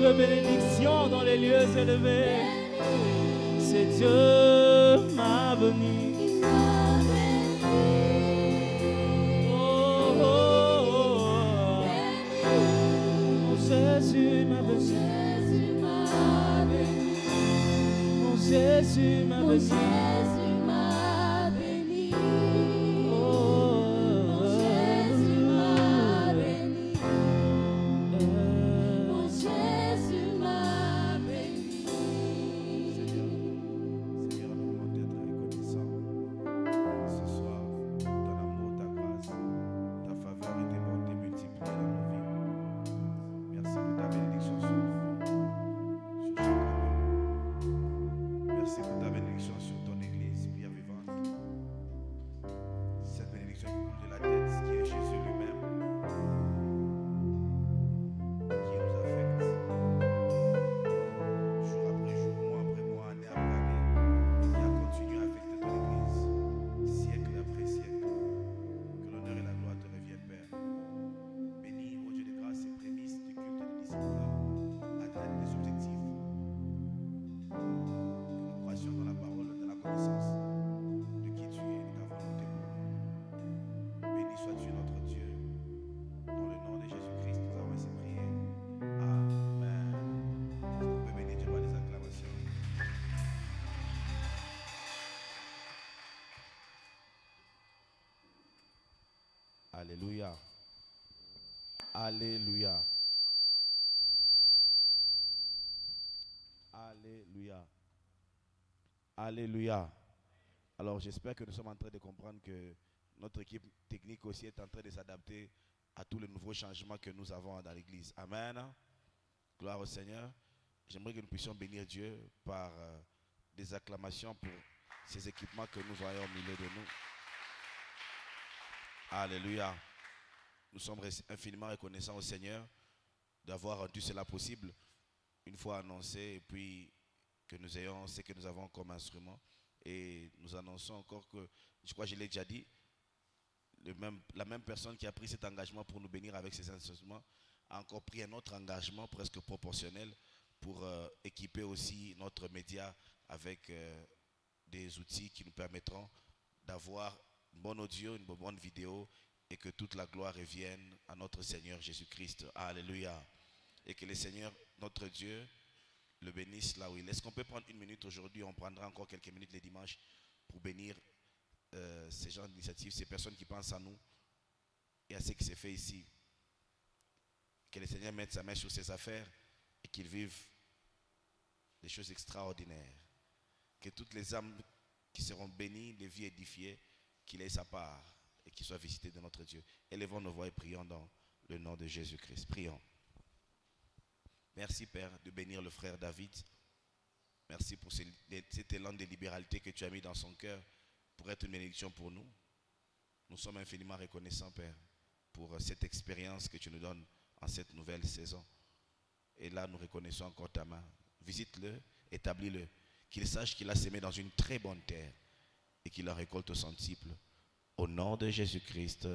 de bénédiction dans les lieux élevés. C'est Dieu m'a béni. Oh, oh, oh. Mon Jésus m'a béni. Mon Jésus m'a béni. Alléluia. Alléluia. Alléluia. Alléluia. Alors j'espère que nous sommes en train de comprendre que notre équipe technique aussi est en train de s'adapter à tous les nouveaux changements que nous avons dans l'église. Amen. Gloire au Seigneur. J'aimerais que nous puissions bénir Dieu par des acclamations pour ces équipements que nous voyons au milieu de nous. Alléluia. Nous sommes infiniment reconnaissants au Seigneur d'avoir rendu cela possible une fois annoncé et puis que nous ayons ce que nous avons comme instrument. Et nous annonçons encore que, je crois que je l'ai déjà dit, la même personne qui a pris cet engagement pour nous bénir avec ces instruments a encore pris un autre engagement presque proportionnel pour équiper aussi notre média avec des outils qui nous permettront d'avoir une bonne audio, une bonne vidéo et que toute la gloire revienne à notre Seigneur Jésus-Christ. Alléluia. Et que le Seigneur, notre Dieu, le bénisse là où il est. Est-ce qu'on peut prendre une minute aujourd'hui? On prendra encore quelques minutes les dimanches pour bénir ces gens d'initiative, ces personnes qui pensent à nous et à ce qui s'est fait ici. Que le Seigneur mette sa main sur ses affaires et qu'il vive des choses extraordinaires. Que toutes les âmes qui seront bénies, les vies édifiées, qu'il ait sa part et qu'il soit visité de notre Dieu. Élevons nos voix et prions dans le nom de Jésus-Christ. Prions. Merci Père de bénir le frère David. Merci pour cet élan de libéralité que tu as mis dans son cœur pour être une bénédiction pour nous. Nous sommes infiniment reconnaissants Père pour cette expérience que tu nous donnes en cette nouvelle saison. Et là nous reconnaissons encore ta main. Visite-le, établis-le, qu'il sache qu'il a semé dans une très bonne terre et qu'il en récolte au centuple. Au nom de Jésus-Christ,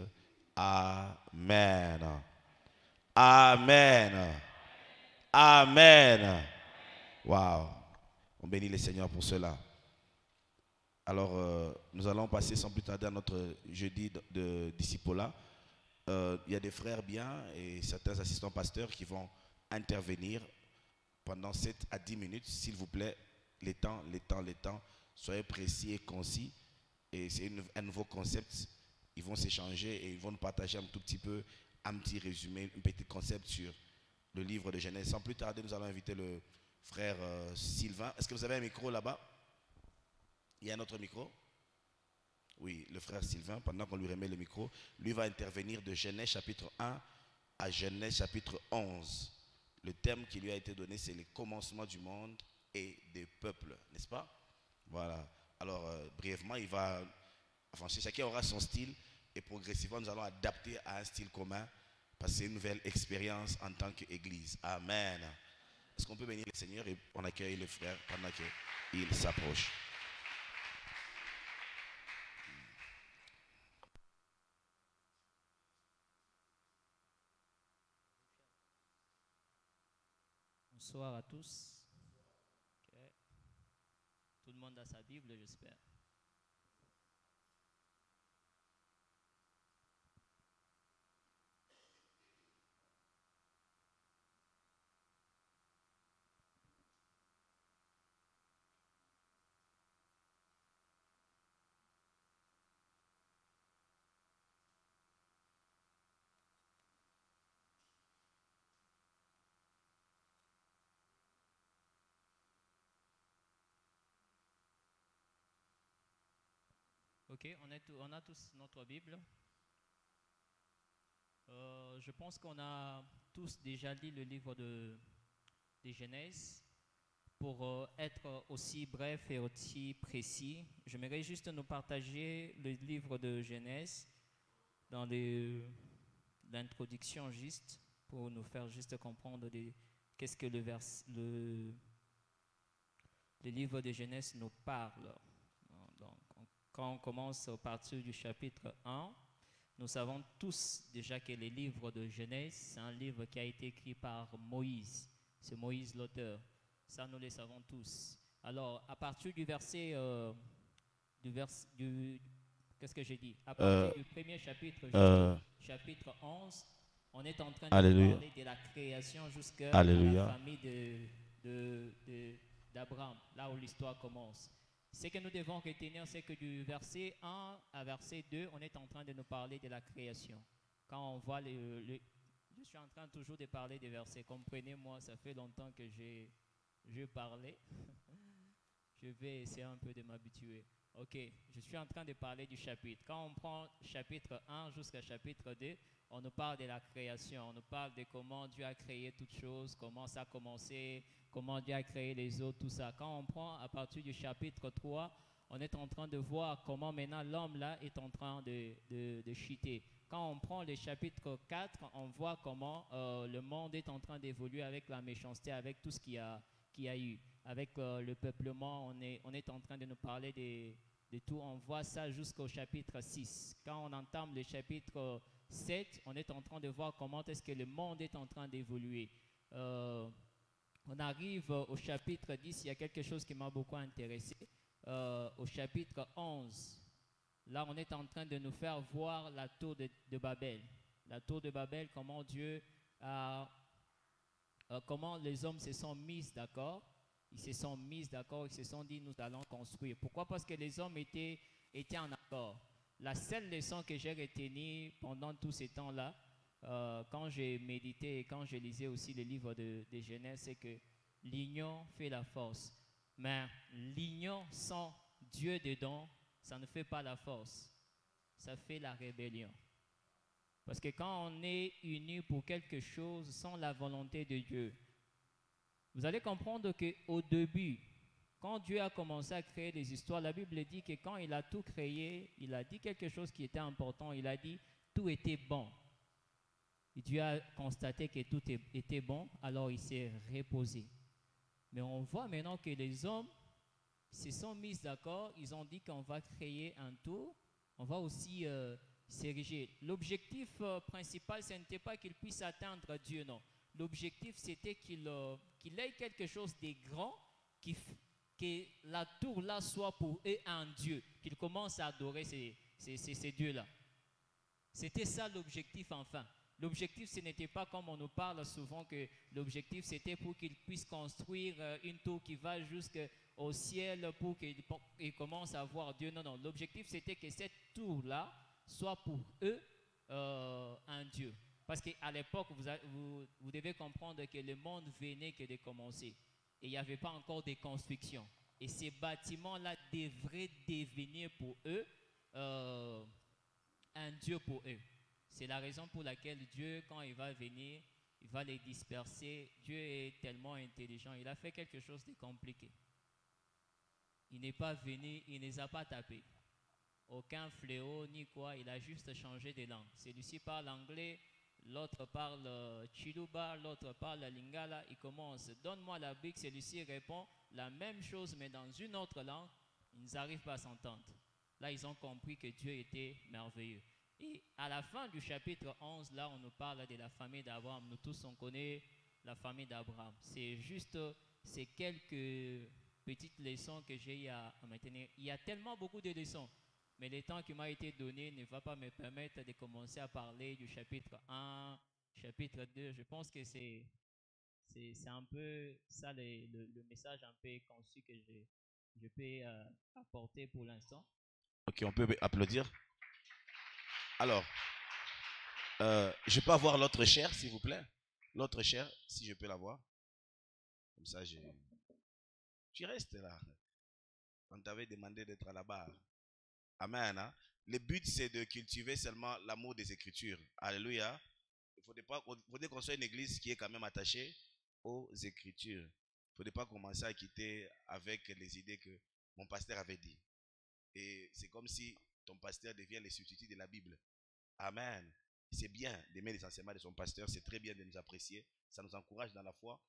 Amen. Amen. Amen. Waouh. On bénit le Seigneur pour cela. Alors, nous allons passer sans plus tarder à notre jeudi de discipolat. Il y a des frères bien et certains assistants pasteurs qui vont intervenir pendant 7 à 10 minutes. S'il vous plaît, les temps. Soyez précis et concis. Et c'est un nouveau concept. Ils vont s'échanger et ils vont nous partager un tout petit peu, un petit résumé, un petit concept sur le livre de Genèse. Sans plus tarder, nous allons inviter le frère Sylvain. Est-ce que vous avez un micro là-bas? Il y a un autre micro? Oui, le frère Sylvain, pendant qu'on lui remet le micro, lui va intervenir de Genèse chapitre 1 à Genèse chapitre 11. Le thème qui lui a été donné, c'est le commencement du monde et des peuples, n'est-ce pas? Voilà. Alors, brièvement, il va avancer. Chacun aura son style et progressivement, nous allons adapter à un style commun parce que c'est une nouvelle expérience en tant qu'Église. Amen. Est-ce qu'on peut bénir le Seigneur et on accueille le frère pendant qu'il s'approche? Bonsoir à tous. Ok. Tout le monde a sa Bible, j'espère. Ok, on a tous notre Bible. Je pense qu'on a tous déjà lu le livre de Genèse. Pour être aussi bref et aussi précis, j'aimerais juste nous partager le livre de Genèse dans l'introduction juste pour nous faire juste comprendre qu'est-ce que le livre de Genèse nous parle. Donc, quand on commence à partir du chapitre 1, nous savons tous déjà que le livre de Genèse, c'est un livre qui a été écrit par Moïse. C'est Moïse l'auteur. Ça, nous le savons tous. Alors, à partir du verset, qu'est-ce que j'ai dit? À partir du premier chapitre, chapitre 11, on est en train de parler de la création jusqu'à la famille d'Abraham, là où l'histoire commence. Ce que nous devons retenir, c'est que du verset 1 à verset 2, on est en train de nous parler de la création. Quand on voit je suis en train toujours de parler des versets. Comprenez-moi, ça fait longtemps que je parlais. Je vais essayer un peu de m'habituer. Ok, je suis en train de parler du chapitre. Quand on prend chapitre 1 jusqu'à chapitre 2, on nous parle de la création. On nous parle de comment Dieu a créé toutes choses, comment ça a commencé, comment Dieu a créé les eaux, tout ça. Quand on prend à partir du chapitre 3, on est en train de voir comment maintenant l'homme là est en train de chuter. Quand on prend le chapitre 4, on voit comment le monde est en train d'évoluer avec la méchanceté, avec tout ce qu'il y a eu. Avec le peuplement, on est en train de nous parler de tout. On voit ça jusqu'au chapitre 6. Quand on entame le chapitre 7, on est en train de voir comment est-ce que le monde est en train d'évoluer. On arrive au chapitre 10, il y a quelque chose qui m'a beaucoup intéressé. Au chapitre 11, là on est en train de nous faire voir la tour de Babel. La tour de Babel, comment Dieu comment les hommes se sont mis d'accord. Ils se sont mis d'accord, ils se sont dit nous allons construire. Pourquoi? Parce que les hommes étaient en accord. La seule leçon que j'ai retenue pendant tout ce temps-là, quand j'ai médité et quand je lisais aussi les livres de Genèse, c'est que l'union fait la force. Mais l'union sans Dieu dedans, ça ne fait pas la force. Ça fait la rébellion. Parce que quand on est unis pour quelque chose sans la volonté de Dieu, vous allez comprendre qu'au début, quand Dieu a commencé à créer des histoires, la Bible dit que quand il a tout créé, il a dit quelque chose qui était important. Il a dit tout était bon. Et Dieu a constaté que tout était bon, alors il s'est reposé. Mais on voit maintenant que les hommes se sont mis d'accord. Ils ont dit qu'on va créer un tour. On va aussi s'ériger. L'objectif principal, ce n'était pas qu'ils puissent atteindre Dieu, non. L'objectif, c'était qu'il ait quelque chose de grand, que la tour là soit pour eux un Dieu, qu'ils commencent à adorer ces dieux-là. C'était ça l'objectif enfin. L'objectif, ce n'était pas comme on nous parle souvent que l'objectif, c'était pour qu'ils puissent construire une tour qui va jusqu'au ciel pour qu'ils commencent à voir Dieu. Non, non. L'objectif, c'était que cette tour-là soit pour eux un Dieu. Parce qu'à l'époque, vous devez comprendre que le monde venait que de commencer. Et il n'y avait pas encore de construction. Et ces bâtiments-là devraient devenir pour eux un Dieu pour eux. C'est la raison pour laquelle Dieu, quand il va venir, il va les disperser. Dieu est tellement intelligent. Il a fait quelque chose de compliqué. Il n'est pas venu, il ne les a pas tapés. Aucun fléau ni quoi, il a juste changé de langue. Celui-ci parle anglais, l'autre parle Chiluba, l'autre parle Lingala. Il commence, donne-moi la brique. Celui-ci répond la même chose mais dans une autre langue. Ils n'arrivent pas à s'entendre. Là, ils ont compris que Dieu était merveilleux. Et à la fin du chapitre 11, là, on nous parle de la famille d'Abraham. Nous tous, on connaît la famille d'Abraham. C'est juste ces quelques petites leçons que j'ai à maintenir. Il y a tellement beaucoup de leçons, mais le temps qui m'a été donné ne va pas me permettre de commencer à parler du chapitre 1, chapitre 2. Je pense que c'est un peu ça le message un peu conçu que je peux apporter pour l'instant. Ok, on peut applaudir. Alors, je peux avoir l'autre chair, s'il vous plaît? L'autre chair, si je peux l'avoir. Comme ça, tu restes là. On t'avait demandé d'être à la barre. Amen. Hein? Le but, c'est de cultiver seulement l'amour des Écritures. Alléluia. Il faudrait qu'on soit une église qui est quand même attachée aux Écritures. Il ne faudrait pas commencer à quitter avec les idées que mon pasteur avait dit. Et c'est comme si ton pasteur devient les substituts de la Bible. Amen. C'est bien d'aimer les enseignements de son pasteur. C'est très bien de nous apprécier. Ça nous encourage dans la foi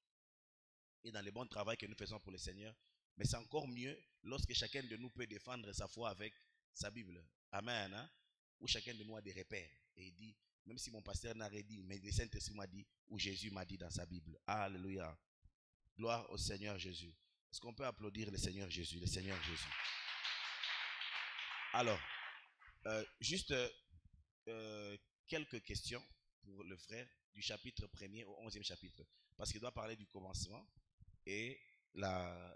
et dans le bon travail que nous faisons pour le Seigneur. Mais c'est encore mieux lorsque chacun de nous peut défendre sa foi avec sa Bible. Amen. Hein? Où chacun de nous a des repères. Et il dit, même si mon pasteur n'a rien dit, mais le Saint-Esprit m'a dit, ou Jésus m'a dit dans sa Bible. Alléluia. Gloire au Seigneur Jésus. Est-ce qu'on peut applaudir le Seigneur Jésus, le Seigneur Jésus? Alors, juste quelques questions pour le frère du chapitre 1er au 11e chapitre. Parce qu'il doit parler du commencement. Et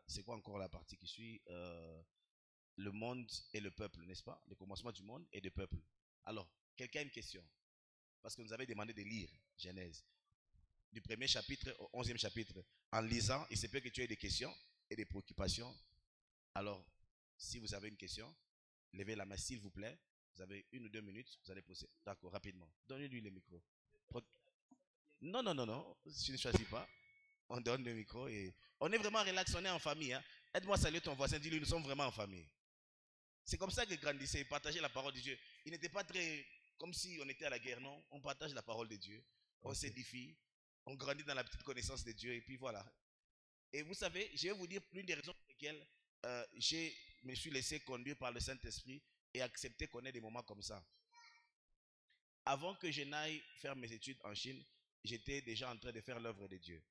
c'est quoi encore la partie qui suit? Le monde et le peuple, n'est-ce pas? Le commencement du monde et du peuple. Alors, quelqu'un a une question? Parce que nous avez demandé de lire Genèse. Du 1er chapitre au 11e chapitre. En lisant, il se peut que tu aies des questions et des préoccupations. Alors, si vous avez une question, levez la main s'il vous plaît. Vous avez 1 ou 2 minutes, vous allez poser. D'accord, rapidement. Donnez-lui le micro. Non, non, non, non. Je ne choisis pas. On donne le micro et on est vraiment relax, on est en famille. Hein. Aide-moi à saluer ton voisin, dis-lui, nous sommes vraiment en famille. C'est comme ça que grandissait, il partageait la parole de Dieu. Il n'était pas très comme si on était à la guerre, non. On partage la parole de Dieu, on s'édifie, on grandit dans la petite connaissance de Dieu et puis voilà. Et vous savez, je vais vous dire l'une des raisons pour lesquelles je me suis laissé conduire par le Saint-Esprit et accepter qu'on ait des moments comme ça. Avant que je n'aille faire mes études en Chine, j'étais déjà en train de faire l'œuvre de Dieu.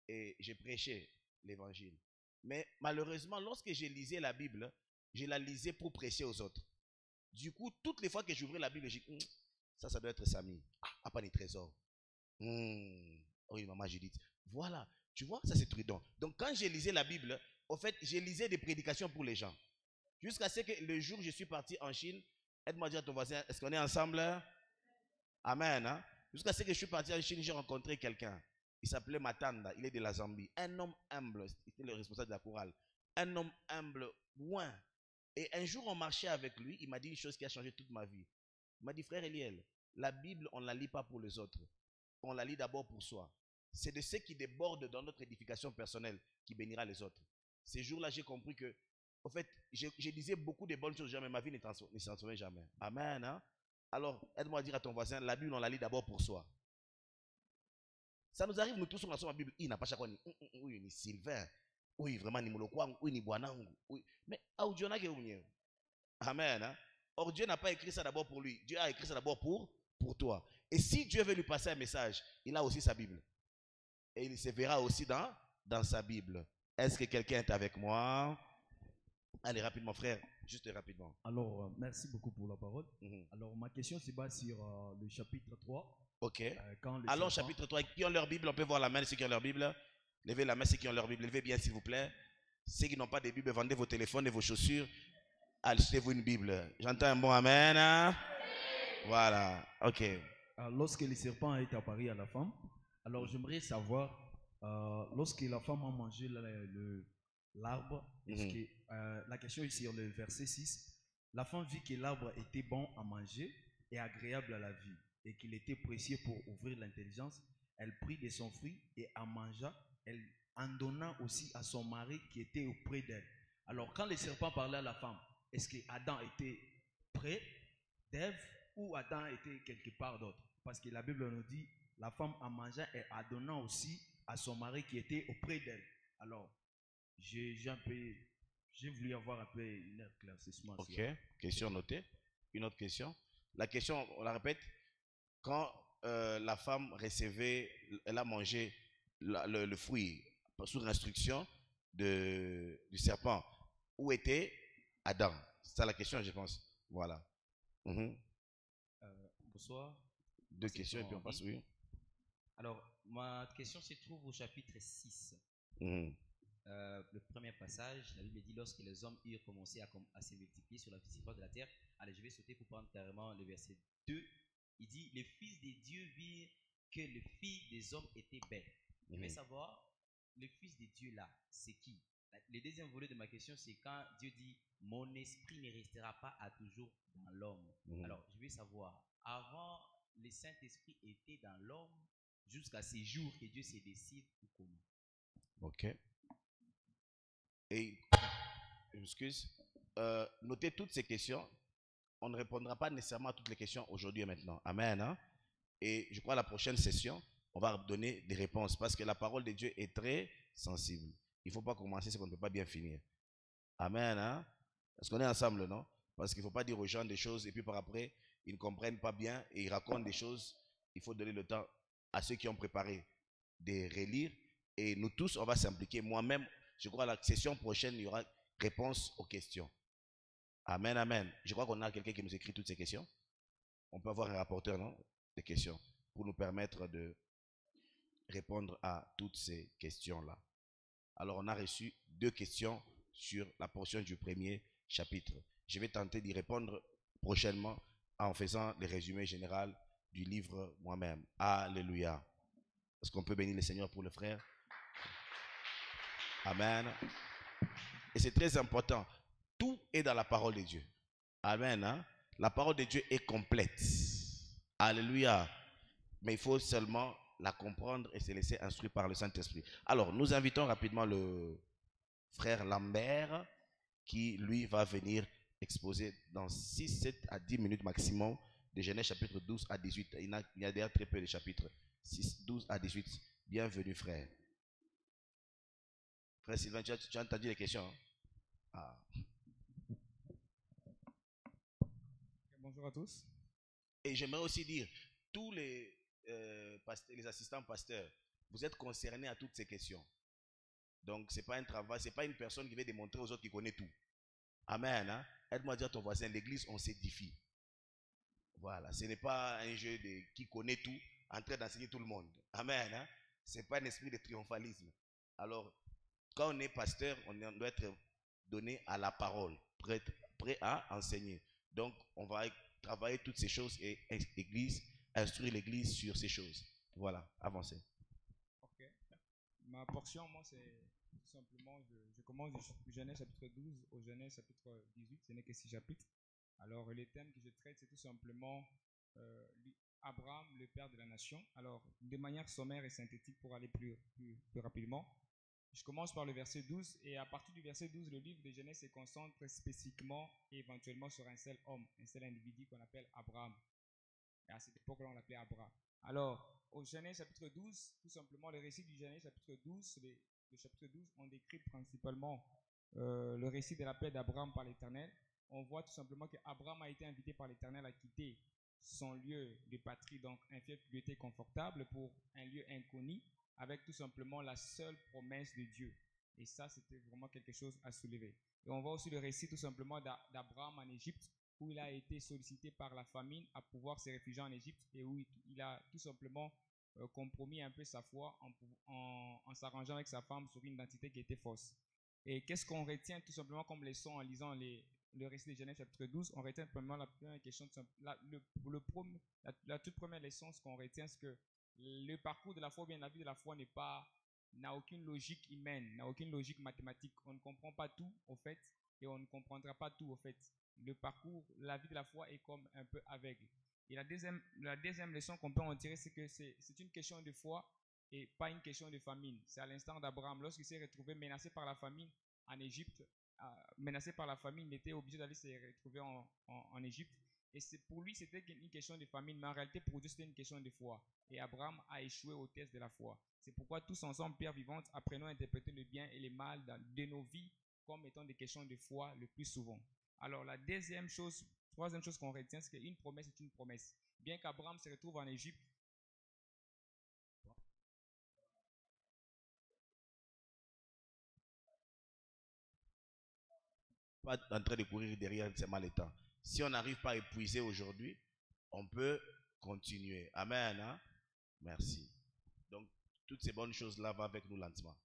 Et j'ai prêché l'évangile. Mais malheureusement, lorsque je lisais la Bible, je la lisais pour prêcher aux autres. Du coup, toutes les fois que j'ouvrais la Bible, je dis, ça doit être Samy. Ah, pas les trésors. Oui, maman Judith. Voilà, tu vois, ça c'est Trudon. Donc quand je lisais la Bible, en fait, je lisais des prédications pour les gens. Jusqu'à ce que le jour où je suis parti en Chine, aide-moi à dire à ton voisin, est-ce qu'on est ensemble? Amen. Hein? Jusqu'à ce que je suis parti en Chine, j'ai rencontré quelqu'un. Il s'appelait Matanda, il est de la Zambie. Un homme humble, c'était le responsable de la chorale. Un homme humble, loin. Et un jour, on marchait avec lui, il m'a dit une chose qui a changé toute ma vie. Il m'a dit, frère Eliel, la Bible, on ne la lit pas pour les autres. On la lit d'abord pour soi. C'est de ce qui déborde dans notre édification personnelle qui bénira les autres. Ces jours-là, j'ai compris que, en fait, je disais beaucoup de bonnes choses, mais ma vie ne se transformait jamais. Amen. Hein? Alors, aide-moi à dire à ton voisin, la Bible, on la lit d'abord pour soi. Ça nous arrive, nous tous, on a la Bible. Il n'a pas chaque fois, oui, ni Sylvain. Oui, vraiment, ni Molokwang, oui, ni Boanangu. Oui. Mais, Dieu n'a pas. Amen. Hein? Or, Dieu n'a pas écrit ça d'abord pour lui. Dieu a écrit ça d'abord pour toi. Et si Dieu veut lui passer un message, il a aussi sa Bible. Et il se verra aussi dans sa Bible. Est-ce que quelqu'un est avec moi? Allez, rapidement, frère. Juste rapidement. Alors, merci beaucoup pour la parole. Alors, ma question se base sur le chapitre 3. Ok. Alors, chapitre 3, qui ont leur Bible, on peut voir la main de ceux qui ont leur Bible. Levez la main ceux qui ont leur Bible. Levez bien, s'il vous plaît. Ceux qui n'ont pas de Bible, vendez vos téléphones et vos chaussures. Achetez-vous une Bible. J'entends un bon amen. Hein? Voilà. Ok. Lorsque le serpent est apparu à la femme, alors j'aimerais savoir, lorsque la femme a mangé l'arbre, la question est sur le verset 6. La femme vit que l'arbre était bon à manger et agréable à la vue, et qu'il était précieux pour ouvrir l'intelligence. Elle prit de son fruit et en mangea. Elle en donna aussi à son mari qui était auprès d'elle. Alors quand le serpent parlait à la femme, est-ce que Adam était près d'Ève ou Adam était quelque part d'autre? Parce que la Bible nous dit, la femme en mangeant et en donnant aussi à son mari qui était auprès d'elle. Alors, j'ai voulu avoir un peu un éclaircissement. Ok, question notée. Une autre question. La question, on la répète. Quand la femme recevait, elle a mangé le fruit sous l'instruction du serpent. Où était Adam? C'est ça la question, je pense. Voilà. Bonsoir. Deux questions et puis on passe, oui. Alors, ma question se trouve au chapitre 6. Le premier passage, la Bible dit lorsque les hommes eurent commencé à se multiplier sur la surface de la terre. Allez, je vais sauter pour prendre carrément le verset 2. Il dit les fils des dieux virent que les filles des hommes étaient belles. Je vais savoir, le fils des dieux là, c'est qui? Le deuxième volet de ma question, c'est quand Dieu dit mon esprit ne restera pas à toujours dans l'homme. Alors, je vais savoir, avant, le Saint-Esprit était dans l'homme jusqu'à ces jours que Dieu se décide ou comment? Ok. Et, je m'excuse, notez toutes ces questions. On ne répondra pas nécessairement à toutes les questions aujourd'hui et maintenant. Amen. Hein? Et je crois que la prochaine session, on va donner des réponses parce que la parole de Dieu est très sensible. Il ne faut pas commencer ce qu'on ne peut pas bien finir. Amen. Hein? Parce qu'on est ensemble, non? Parce qu'il ne faut pas dire aux gens des choses et puis par après, ils ne comprennent pas bien et ils racontent des choses. Il faut donner le temps à ceux qui ont préparé de relire. Et nous tous, on va s'impliquer. Moi-même, je crois que la session prochaine, il y aura réponse aux questions. Amen, amen. Je crois qu'on a quelqu'un qui nous écrit toutes ces questions. On peut avoir un rapporteur, non? Des questions pour nous permettre de répondre à toutes ces questions-là. Alors, on a reçu 2 questions sur la portion du premier chapitre. Je vais tenter d'y répondre prochainement en faisant le résumé général du livre moi-même. Alléluia. Est-ce qu'on peut bénir le Seigneur pour le frère? Amen. Et c'est très important. Tout est dans la parole de Dieu. Amen. Hein? La parole de Dieu est complète. Alléluia. Mais il faut seulement la comprendre et se laisser instruire par le Saint-Esprit. Alors, nous invitons rapidement le frère Lambert qui, lui, va venir exposer dans 6, 7 à 10 minutes maximum de Genèse chapitre 12 à 18. Il y a d'ailleurs très peu de chapitres. 6, 12 à 18. Bienvenue, frère. Frère Sylvain, tu as entendu les questions? Hein? Bonjour à tous. Et j'aimerais aussi dire, tous les assistants pasteurs, vous êtes concernés à toutes ces questions. Donc, ce n'est pas un travail, ce n'est pas une personne qui veut démontrer aux autres qu'il connaît tout. Amen. Hein? Aide-moi à dire à ton voisin, l'église, on s'édifie. Voilà, ce n'est pas un jeu de qui connaît tout, en train d'enseigner tout le monde. Amen. Hein? Ce n'est pas un esprit de triomphalisme. Alors, quand on est pasteur, on doit être donné à la parole, prêt à enseigner. Donc, on va travailler toutes ces choses et instruire l'église sur ces choses. Voilà, avancez. Ok. Ma portion, moi, c'est tout simplement, je commence du Genèse chapitre 12 au Genèse chapitre 18, ce n'est que 6 chapitres. Alors, les thèmes que je traite, c'est tout simplement Abraham, le père de la nation. Alors, de manière sommaire et synthétique pour aller plus rapidement, je commence par le verset 12 et à partir du verset 12, le livre de Genèse se concentre spécifiquement et éventuellement sur un seul homme, un seul individu qu'on appelle Abraham. Et à cette époque-là, on l'appelait Abraham. Alors, au Genèse chapitre 12, tout simplement, le récit du Genèse chapitre 12, le chapitre 12, on décrit principalement le récit de la paix d'Abraham par l'Éternel. On voit tout simplement qu'Abraham a été invité par l'Éternel à quitter son lieu de patrie, donc un fief qui lui était confortable, pour un lieu inconnu, avec tout simplement la seule promesse de Dieu. Et ça, c'était vraiment quelque chose à soulever. Et on voit aussi le récit tout simplement d'Abraham en Égypte, où il a été sollicité par la famine à pouvoir se réfugier en Égypte et où il a tout simplement compromis un peu sa foi en s'arrangeant avec sa femme sur une identité qui était fausse. Et qu'est-ce qu'on retient tout simplement comme leçon en lisant le récit de Genèse chapitre 12? On retient premièrement la première question, la toute première leçon, ce qu'on retient, c'est que le parcours de la foi, bien la vie de la foi n'a aucune logique humaine, n'a aucune logique mathématique. On ne comprend pas tout au fait et on ne comprendra pas tout au fait. Le parcours, la vie de la foi est comme un peu aveugle. Et la deuxième leçon qu'on peut en tirer, c'est que c'est une question de foi et pas une question de famine. C'est à l'instant d'Abraham, lorsqu'il s'est retrouvé menacé par la famine en Égypte, menacé par la famine, il était obligé d'aller se retrouver en Égypte. Et pour lui, c'était une question de famine, mais en réalité, pour Dieu, c'était une question de foi. Et Abraham a échoué au test de la foi. C'est pourquoi tous ensemble, Pierre vivante, apprenons à interpréter le bien et le mal de nos vies comme étant des questions de foi le plus souvent. Alors, troisième chose qu'on retient, c'est qu'une promesse est une promesse. Bien qu'Abraham se retrouve en Égypte, pas en train de courir derrière ces mal-états. Si on n'arrive pas à épuiser aujourd'hui, on peut continuer. Amen. Hein? Merci. Donc, toutes ces bonnes choses-là vont avec nous lentement.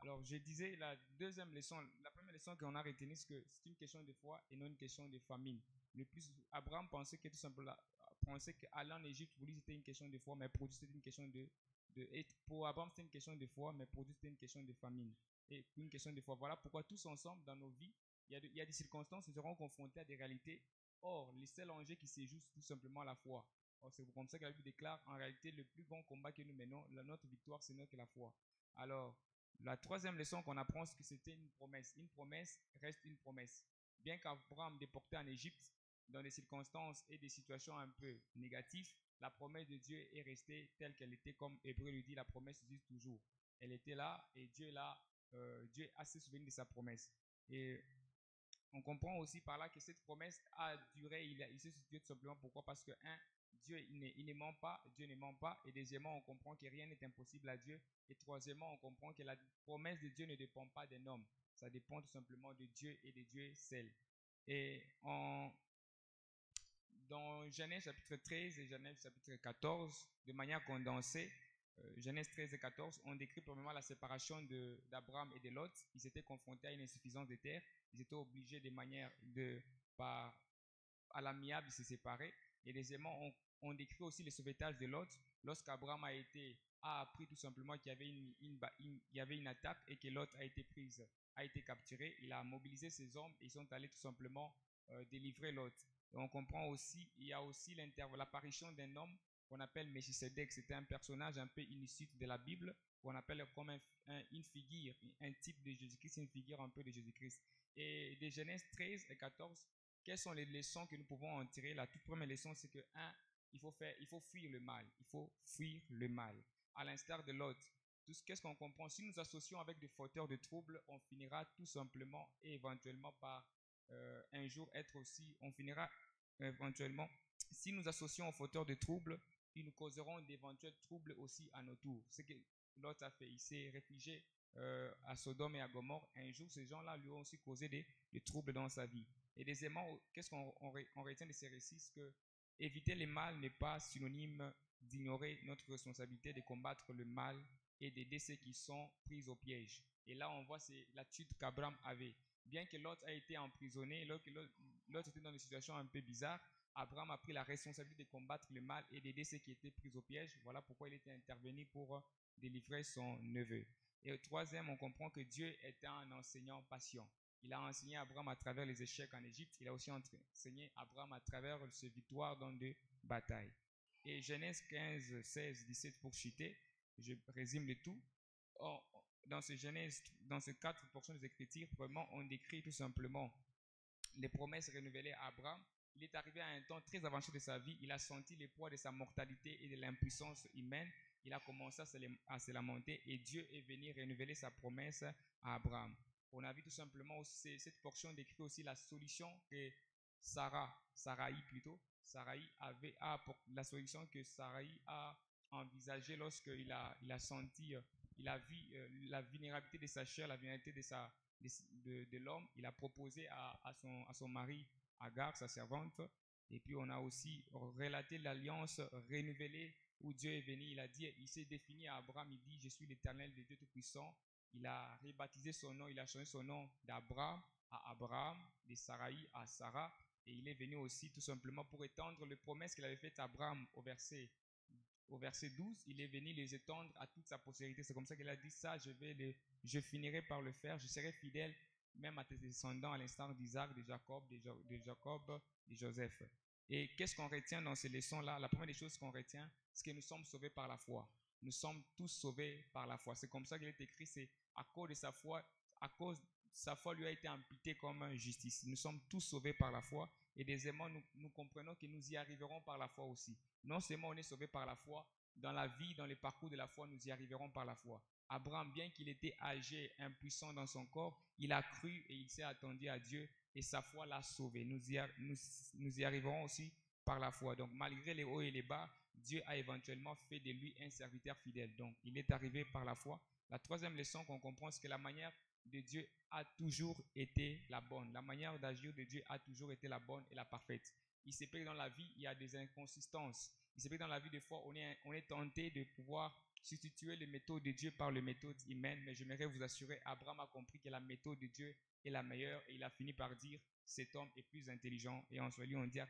Alors, je disais, la deuxième leçon, la première leçon qu'on a retenue, c'est que c'est une question de foi et non une question de famine. Le plus, Abraham pensait que tout simplement, pensait qu'aller en Égypte, pour lui, c'était une question de foi, mais pour lui, c'était une question pour Abraham, c'était une question de foi, mais pour lui, c'était une question de famine. Et une question de foi. Voilà pourquoi tous ensemble, dans nos vies, il y a des circonstances, nous serons confrontés à des réalités. Or, le seul enjeu qui se joue, c'est tout simplement la foi. Or, c'est comme ça que la Bible déclare, en réalité, le plus bon combat que nous menons, notre victoire, ce n'est que la foi. Alors, la troisième leçon qu'on apprend, c'est que c'était une promesse. Une promesse reste une promesse. Bien qu'Abraham déporté en Égypte, dans des circonstances et des situations un peu négatives, la promesse de Dieu est restée telle qu'elle était, comme Hébreu le dit, la promesse existe toujours. Elle était là et Dieu a se souvenu de sa promesse. Et on comprend aussi par là que cette promesse a duré, il s'est situé tout simplement. Pourquoi? Parce que, Dieu il ne ment pas, Dieu ne ment pas. Et deuxièmement, on comprend que rien n'est impossible à Dieu. Et troisièmement, on comprend que la promesse de Dieu ne dépend pas d'un homme. Ça dépend tout simplement de Dieu et de Dieu seul. Et dans Genèse chapitre 13 et Genèse chapitre 14, de manière condensée, Genèse 13 et 14, on décrit premièrement la séparation d'Abraham et de Lot. Ils étaient confrontés à une insuffisance de terre. Ils étaient obligés à l'amiable de se séparer. Et deuxièmement, on décrit aussi le sauvetage de Lot. Lorsqu'Abraham a appris tout simplement qu'il y avait une attaque et que Lot a été capturé, il a mobilisé ses hommes et ils sont allés tout simplement délivrer Lot. Et on comprend aussi, il y a aussi l'apparition d'un homme qu'on appelle Melchisedec. C'était un personnage un peu illicite de la Bible, qu'on appelle comme une figure, un type de Jésus-Christ, une figure un peu de Jésus-Christ. Et de Genèse 13 et 14, quelles sont les leçons que nous pouvons en tirer? La toute première leçon, c'est que, il faut fuir le mal. Il faut fuir le mal. À l'instar de Lot, qu'est-ce qu'on comprend? Si nous associons avec des fauteurs de troubles, on finira tout simplement et éventuellement par un jour on finira éventuellement, si nous associons aux fauteurs de troubles, ils nous causeront d'éventuels troubles aussi à nos tours. Ce que Lot a fait, il s'est réfugié à Sodome et à Gomorrhe. Un jour, ces gens-là lui ont aussi causé des troubles dans sa vie. Et deuxièmement, qu'est-ce qu'on retient de ces récits? C'est que éviter le mal n'est pas synonyme d'ignorer notre responsabilité de combattre le mal et d'aider ceux qui sont pris au piège. Et là, on voit c'est l'attitude qu'Abraham avait. Bien que Lot a été emprisonné, Lot était dans une situation un peu bizarre, Abraham a pris la responsabilité de combattre le mal et d'aider ceux qui étaient pris au piège. Voilà pourquoi il était intervenu pour délivrer son neveu. Et au troisième, on comprend que Dieu était un enseignant patient. Il a enseigné Abraham à travers les échecs en Égypte. Il a aussi enseigné Abraham à travers ses victoires dans des batailles. Et Genèse 15, 16, 17 pour citer, je résume le tout. Dans ces 4 portions des Écritures, vraiment, on décrit tout simplement les promesses renouvelées à Abraham. Il est arrivé à un temps très avancé de sa vie. Il a senti le poids de sa mortalité et de l'impuissance humaine. Il a commencé à se lamenter et Dieu est venu renouveler sa promesse à Abraham. On a vu tout simplement aussi, cette portion décrit aussi la solution que Saraï la solution que Saraï a envisagée lorsqu'il a senti, il a vu la vulnérabilité de sa chair, la vulnérabilité de l'homme. Il a proposé à son mari Agar, sa servante. Et puis on a aussi relaté l'alliance renouvelée où Dieu est venu. Il s'est défini à Abraham. Il dit: je suis l'Éternel de Dieu Tout-Puissant. Il a rebaptisé son nom. Il a changé son nom d'Abraham à Abraham, de Saraï à Sarah. Et il est venu aussi tout simplement pour étendre les promesses qu'il avait faites à Abraham au verset 12. Il est venu les étendre à toute sa postérité. C'est comme ça qu'il a dit ça: je finirai par le faire. Je serai fidèle même à tes descendants, à l'instar d'Isaac, de Jacob, de Joseph. Et qu'est-ce qu'on retient dans ces leçons-là? La première des choses qu'on retient, c'est que nous sommes sauvés par la foi. Nous sommes tous sauvés par la foi. C'est comme ça qu'il est écrit, c'est à cause de sa foi, sa foi lui a été imputée comme justice. Nous sommes tous sauvés par la foi. Et deuxièmement, nous comprenons que nous y arriverons par la foi aussi. Non seulement on est sauvé par la foi, dans la vie, dans les parcours de la foi, nous y arriverons par la foi. Abraham, bien qu'il était âgé, impuissant dans son corps, il a cru et il s'est attendu à Dieu et sa foi l'a sauvé. Nous y arriverons aussi par la foi. Donc malgré les hauts et les bas, Dieu a éventuellement fait de lui un serviteur fidèle. Donc il est arrivé par la foi. La troisième leçon qu'on comprend, c'est que la manière de Dieu a toujours été la bonne. La manière d'agir de Dieu a toujours été la bonne et la parfaite. Il se peut que dans la vie, il y a des inconsistances. Il se peut que dans la vie, des fois, on est tenté de pouvoir substituer les méthodes de Dieu par les méthodes humaines. Mais j'aimerais vous assurer, Abraham a compris que la méthode de Dieu est la meilleure. Et il a fini par dire, cet homme est plus intelligent. Et en Swahili, on dit,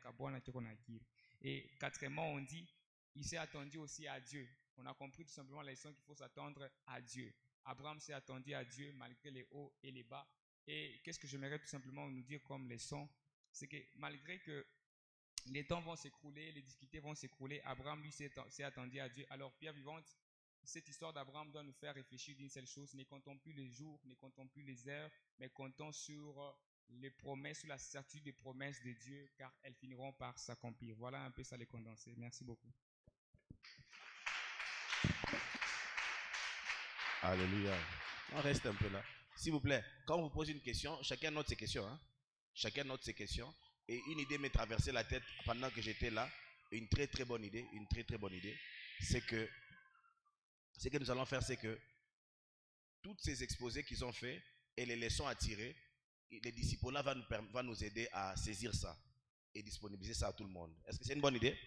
et quatrièmement, on dit, il s'est attendu aussi à Dieu. On a compris tout simplement la leçon qu'il faut s'attendre à Dieu. Abraham s'est attendu à Dieu malgré les hauts et les bas. Et qu'est-ce que j'aimerais tout simplement nous dire comme leçon? C'est que malgré que les temps vont s'écrouler, les difficultés vont s'écrouler, Abraham lui s'est attendu à Dieu. Alors, pierre vivante, cette histoire d'Abraham doit nous faire réfléchir d'une seule chose. Ne comptons plus les jours, ne comptons plus les heures, mais comptons sur les promesses, sur la certitude des promesses de Dieu, car elles finiront par s'accomplir. Voilà un peu ça les condensés. Merci beaucoup. Alléluia. On reste un peu là. S'il vous plaît, quand on vous pose une question, chacun note ses questions. Hein? Chacun note ses questions. Et une idée m'est traversée la tête pendant que j'étais là. Une très très bonne idée. Une très très bonne idée. C'est que ce que nous allons faire, c'est que toutes ces exposés qu'ils ont fait et les leçons à tirer, les disciples là va nous aider à saisir ça et disponibiliser ça à tout le monde. Est-ce que c'est une bonne idée?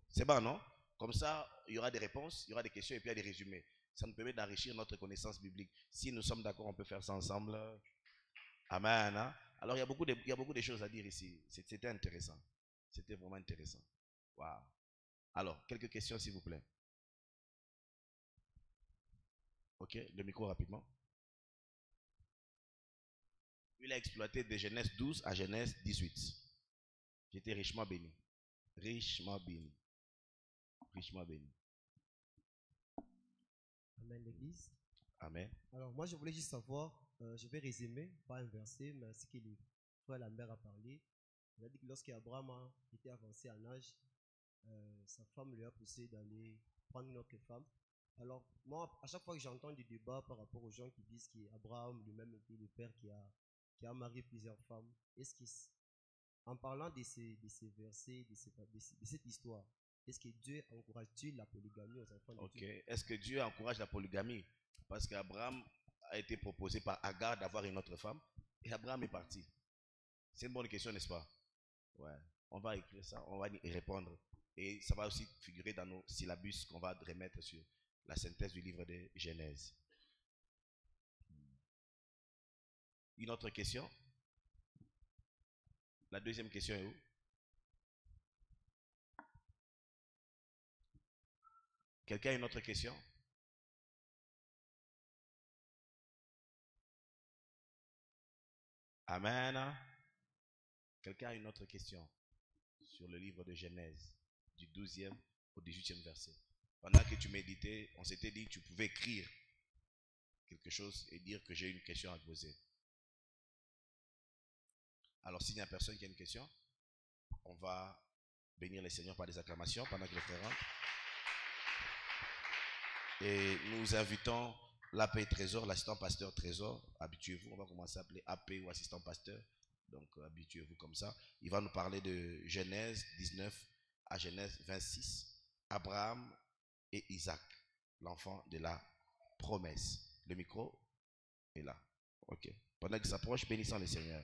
C'est bon, non? Comme ça, il y aura des réponses, il y aura des questions et puis il y a des résumés. Ça nous permet d'enrichir notre connaissance biblique. Si nous sommes d'accord, on peut faire ça ensemble. Amen. Hein? Alors, il y a beaucoup de choses à dire ici. C'était intéressant. C'était vraiment intéressant. Wow. Alors, quelques questions, s'il vous plaît. Ok, le micro rapidement. Il a exploité de Genèse 12 à Genèse 18. J'étais richement béni. Richement béni. Richement béni. Amen, l'église. Amen. Alors, moi, je voulais juste savoir, je vais résumer, pas inverser, mais ce que le frère Lambert a parlé. Il a dit que lorsqu'Abraham était avancé en âge, sa femme lui a poussé d'aller prendre une autre femme. Alors, moi, à chaque fois que j'entends des débats par rapport aux gens qui disent qu'Abraham lui-même était le père qui a marié plusieurs femmes, est-ce qu'en parlant de ces versets, de cette histoire, est-ce que Dieu encourage-t-il la polygamie aux enfants de Dieu? Ok. Est-ce que Dieu encourage la polygamie? Parce qu'Abraham a été proposé par Agar d'avoir une autre femme et Abraham est parti. C'est une bonne question, n'est-ce pas? Ouais. On va écrire ça, on va y répondre. Et ça va aussi figurer dans nos syllabus qu'on va remettre sur la synthèse du livre de Genèse. Une autre question? La deuxième question est où? Quelqu'un a une autre question? Amen. Quelqu'un a une autre question sur le livre de Genèse, du 12e au 18e verset? Pendant que tu méditais, on s'était dit que tu pouvais écrire quelque chose et dire que j'ai une question à te poser. Alors, s'il n'y a personne qui a une question, on va bénir le Seigneur par des acclamations pendant que le frère rentre. Et nous invitons l'AP Trésor, l'assistant pasteur Trésor. Habituez-vous, on va commencer à appeler AP ou assistant pasteur. Donc, habituez-vous comme ça. Il va nous parler de Genèse 19 à Genèse 26. Abraham et Isaac, l'enfant de la promesse. Le micro est là. Ok. Pendant qu'il s'approche, bénissons le Seigneur.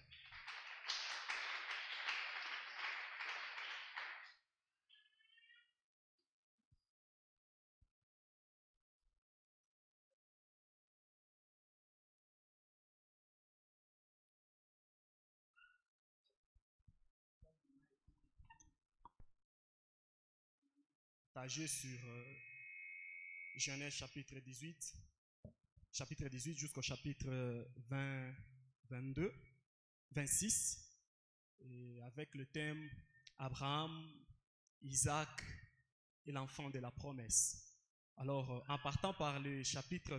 Sur Genèse chapitre 18 jusqu'au chapitre 22, 26, et avec le thème Abraham, Isaac et l'enfant de la promesse. Alors, en partant par le chapitre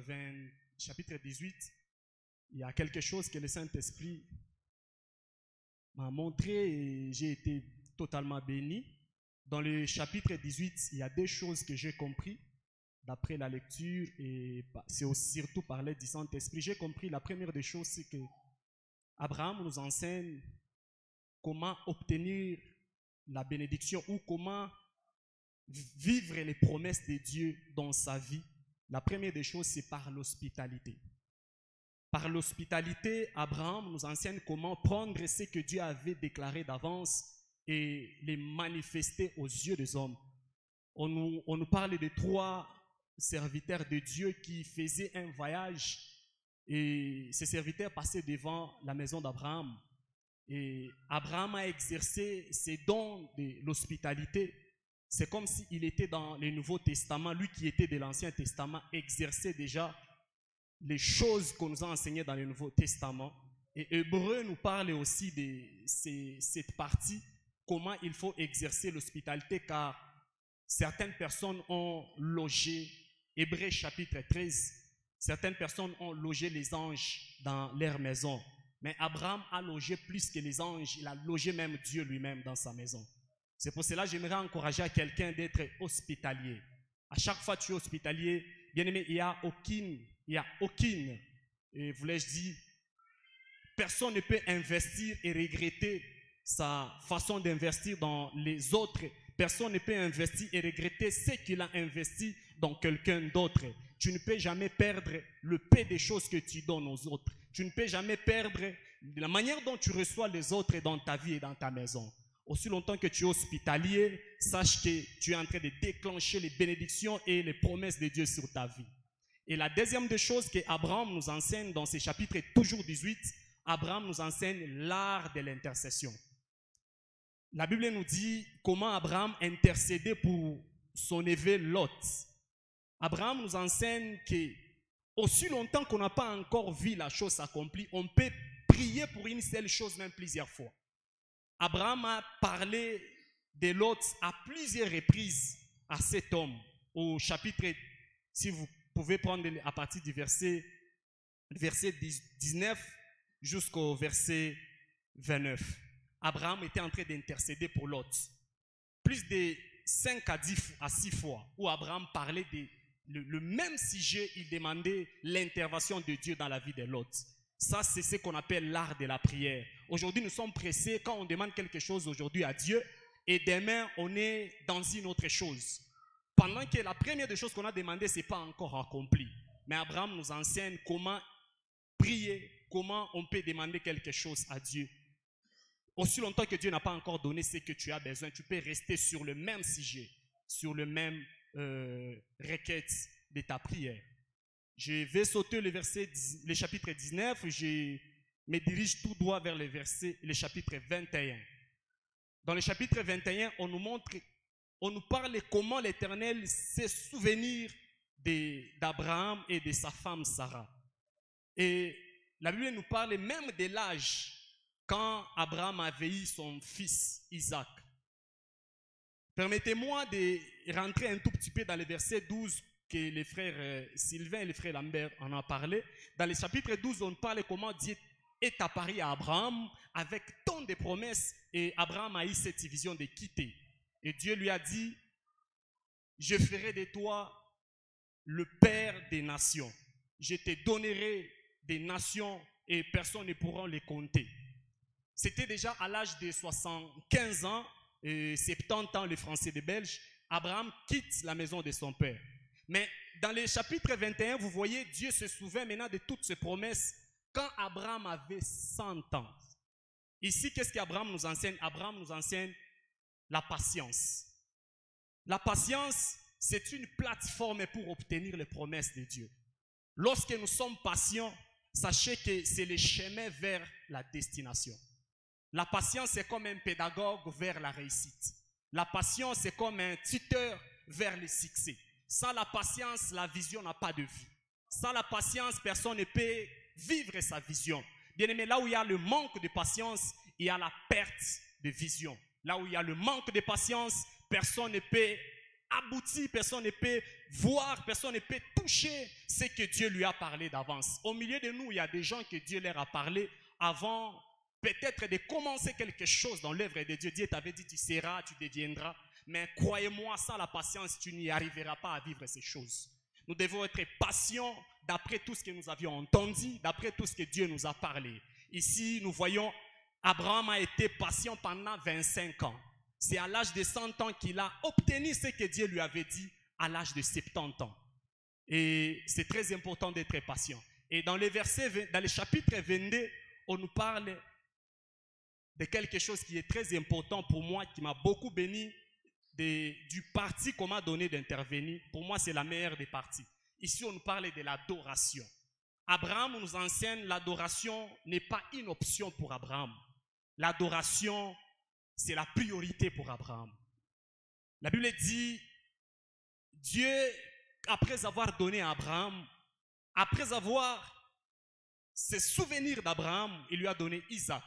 18, il y a quelque chose que le Saint-Esprit m'a montré et j'ai été totalement béni. Dans le chapitre 18, il y a deux choses que j'ai compris d'après la lecture et c'est surtout par l'aide du Saint-Esprit. J'ai compris la première des choses, c'est que Abraham nous enseigne comment obtenir la bénédiction ou comment vivre les promesses de Dieu dans sa vie. La première des choses, c'est par l'hospitalité. Par l'hospitalité, Abraham nous enseigne comment prendre ce que Dieu avait déclaré d'avance et les manifester aux yeux des hommes. On nous parle de 3 serviteurs de Dieu qui faisaient un voyage et ces serviteurs passaient devant la maison d'Abraham. Et Abraham a exercé ses dons de l'hospitalité. C'est comme s'il était dans le Nouveau Testament, lui qui était de l'Ancien Testament, exerçait déjà les choses qu'on nous a enseignées dans le Nouveau Testament. Et Hébreu nous parle aussi de cette partie, comment il faut exercer l'hospitalité, car certaines personnes ont logé, Hébreux chapitre 13, certaines personnes ont logé les anges dans leur maison. Mais Abraham a logé plus que les anges, il a logé même Dieu lui-même dans sa maison. C'est pour cela que j'aimerais encourager à quelqu'un d'être hospitalier. À chaque fois que tu es hospitalier, bien aimé, il n'y a aucune, et voulais-je dire, personne ne peut investir et regretter sa façon d'investir dans les autres. Personne ne peut investir et regretter ce qu'il a investi dans quelqu'un d'autre. Tu ne peux jamais perdre le peu des choses que tu donnes aux autres. Tu ne peux jamais perdre la manière dont tu reçois les autres dans ta vie et dans ta maison. Aussi longtemps que tu es hospitalier, sache que tu es en train de déclencher les bénédictions et les promesses de Dieu sur ta vie. Et la deuxième des choses que Abraham nous enseigne dans ces chapitres, toujours 18, Abraham nous enseigne l'art de l'intercession. La Bible nous dit comment Abraham intercédait pour son neveu Lot. Abraham nous enseigne que aussi longtemps qu'on n'a pas encore vu la chose s'accomplir, on peut prier pour une seule chose même plusieurs fois. Abraham a parlé de Lot à plusieurs reprises à cet homme. Au chapitre, si vous pouvez prendre à partir du verset 19 jusqu'au verset 29. Abraham était en train d'intercéder pour Lot. Plus de 5 à 6 fois où Abraham parlait de le même sujet, il demandait l'intervention de Dieu dans la vie de Lot. Ça, c'est ce qu'on appelle l'art de la prière. Aujourd'hui, nous sommes pressés quand on demande quelque chose aujourd'hui à Dieu et demain, on est dans une autre chose. Pendant que la première des choses qu'on a demandé, ce n'est pas encore accompli. Mais Abraham nous enseigne comment prier, comment on peut demander quelque chose à Dieu. Aussi longtemps que Dieu n'a pas encore donné ce que tu as besoin, tu peux rester sur le même sujet, sur le même requête de ta prière. Je vais sauter le chapitre 19, je me dirige tout droit vers le chapitre 21. Dans le chapitre 21, on nous parle comment l'Éternel s'est souvenu d'Abraham et de sa femme Sarah. Et la Bible nous parle même de l'âge quand Abraham avait eu son fils Isaac. Permettez-moi de rentrer un tout petit peu dans le verset 12 que les frères Sylvain et les frères Lambert en ont parlé. Dans le chapitre 12, on parle comment Dieu est apparu à Abraham avec tant de promesses et Abraham a eu cette vision de quitter. Et Dieu lui a dit, je ferai de toi le père des nations. Je te donnerai des nations et personne ne pourra les compter. C'était déjà à l'âge de 75 ans et 70 ans, les Français des Belges, Abraham quitte la maison de son père. Mais dans le chapitre 21, vous voyez, Dieu se souvient maintenant de toutes ses promesses quand Abraham avait 100 ans. Ici, qu'est-ce qu'Abraham nous enseigne? Abraham nous enseigne la patience. La patience, c'est une plateforme pour obtenir les promesses de Dieu. Lorsque nous sommes patients, sachez que c'est le chemin vers la destination. La patience, c'est comme un pédagogue vers la réussite. La patience, c'est comme un tuteur vers le succès. Sans la patience, la vision n'a pas de vue. Sans la patience, personne ne peut vivre sa vision. Bien aimé, là où il y a le manque de patience, il y a la perte de vision. Là où il y a le manque de patience, personne ne peut aboutir, personne ne peut voir, personne ne peut toucher ce que Dieu lui a parlé d'avance. Au milieu de nous, il y a des gens que Dieu leur a parlé avant peut-être de commencer quelque chose dans l'œuvre de Dieu. Dieu t'avait dit, tu seras, tu deviendras. Mais croyez-moi, sans la patience, tu n'y arriveras pas à vivre ces choses. Nous devons être patients d'après tout ce que nous avions entendu, d'après tout ce que Dieu nous a parlé. Ici, nous voyons, Abraham a été patient pendant 25 ans. C'est à l'âge de 100 ans qu'il a obtenu ce que Dieu lui avait dit à l'âge de 70 ans. Et c'est très important d'être patient. Et dans les dans le chapitre 22, on nous parle de quelque chose qui est très important pour moi, qui m'a beaucoup béni, du parti qu'on m'a donné d'intervenir. Pour moi, c'est la meilleure des parties. Ici, on nous parle de l'adoration. Abraham nous enseigne l'adoration n'est pas une option pour Abraham. L'adoration, c'est la priorité pour Abraham. La Bible dit, Dieu, après avoir donné à Abraham, après avoir se souvenir d'Abraham, il lui a donné Isaac.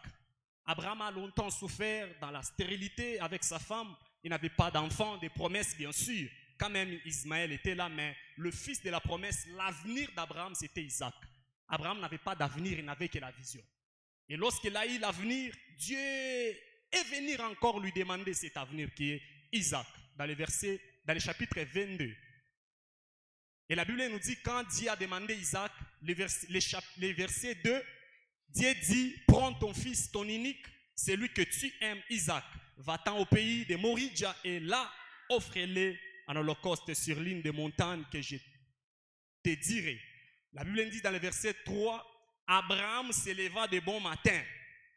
Abraham a longtemps souffert dans la stérilité avec sa femme. Il n'avait pas d'enfant, des promesses bien sûr. Quand même Ismaël était là, mais le fils de la promesse, l'avenir d'Abraham, c'était Isaac. Abraham n'avait pas d'avenir, il n'avait que la vision. Et lorsqu'il a eu l'avenir, Dieu est venu encore lui demander cet avenir qui est Isaac, dans le chapitre 22. Et la Bible nous dit, quand Dieu a demandé Isaac, les versets 2, Dieu dit, prends ton fils, ton unique, celui que tu aimes, Isaac, va-t'en au pays de Moridja et là, offre-le en holocauste sur l'une des montagnes que je te dirai. La Bible dit dans le verset 3, Abraham s'éleva de bon matin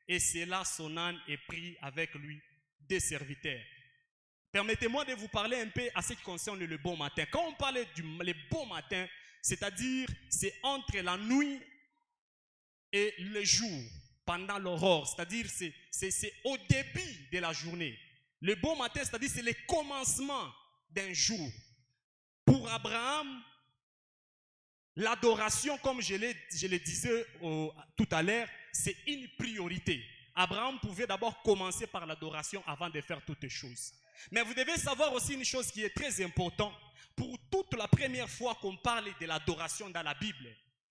et c'est là son âne est pris avec lui des serviteurs. Permettez-moi de vous parler un peu à ce qui concerne le bon matin. Quand on parle du bon matin, c'est-à-dire c'est entre la nuit et le jour, pendant l'aurore, c'est-à-dire c'est au début de la journée. Le bon matin, c'est-à-dire c'est le commencement d'un jour. Pour Abraham, l'adoration, comme je le disais tout à l'heure, c'est une priorité. Abraham pouvait d'abord commencer par l'adoration avant de faire toutes choses. Mais vous devez savoir aussi une chose qui est très importante. Pour toute la première fois qu'on parle de l'adoration dans la Bible,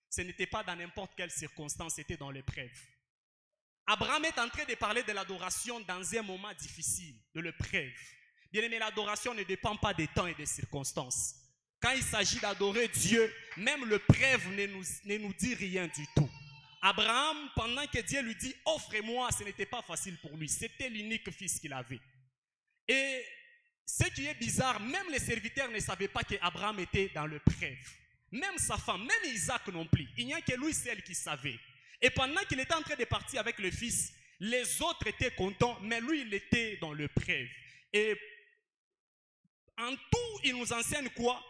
ce n'était pas dans n'importe quelle circonstance, c'était dans l'épreuve. Abraham est en train de parler de l'adoration dans un moment difficile, de l'épreuve. Bien aimé, l'adoration ne dépend pas des temps et des circonstances. Quand il s'agit d'adorer Dieu, même l'épreuve ne nous dit rien du tout. Abraham, pendant que Dieu lui dit « offre-moi », ce n'était pas facile pour lui. C'était l'unique fils qu'il avait. Et ce qui est bizarre, même les serviteurs ne savaient pas qu'Abraham était dans l'épreuve. Même sa femme, même Isaac non plus. Il n'y a que lui seul qui savait. Et pendant qu'il était en train de partir avec le fils, les autres étaient contents, mais lui, il était dans l'épreuve. Et en tout, il nous enseigne quoi?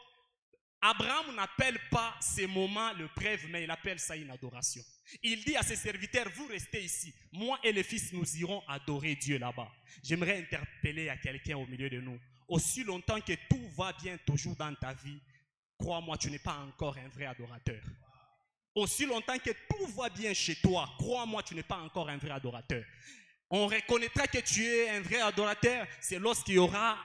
Abraham n'appelle pas ces moments l'épreuve, mais il appelle ça une adoration. Il dit à ses serviteurs, vous restez ici. Moi et le fils, nous irons adorer Dieu là-bas. J'aimerais interpeller à quelqu'un au milieu de nous. Aussi longtemps que tout va bien toujours dans ta vie, crois-moi, tu n'es pas encore un vrai adorateur. Aussi longtemps que tout va bien chez toi, crois-moi, tu n'es pas encore un vrai adorateur. On reconnaîtra que tu es un vrai adorateur, c'est lorsqu'il y aura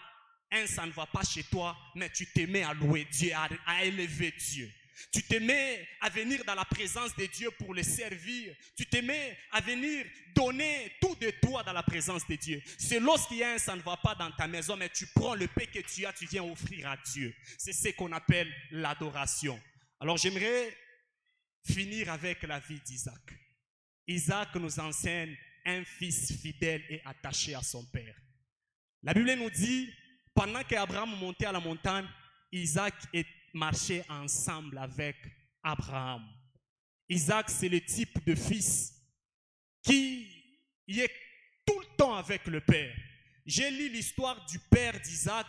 ça ne va pas chez toi, mais tu te mets à louer Dieu, à élever Dieu. Tu te mets à venir dans la présence de Dieu pour le servir. Tu te mets à venir donner tout de toi dans la présence de Dieu. C'est lorsqu'il y a ça ne va pas dans ta maison, mais tu prends le pain que tu as, tu viens offrir à Dieu. C'est ce qu'on appelle l'adoration. Alors j'aimerais finir avec la vie d'Isaac. Isaac nous enseigne un fils fidèle et attaché à son père. La Bible nous dit, pendant qu'Abraham montait à la montagne, Isaac marchait ensemble avec Abraham. Isaac, c'est le type de fils qui est tout le temps avec le père. J'ai lu l'histoire du père d'Isaac.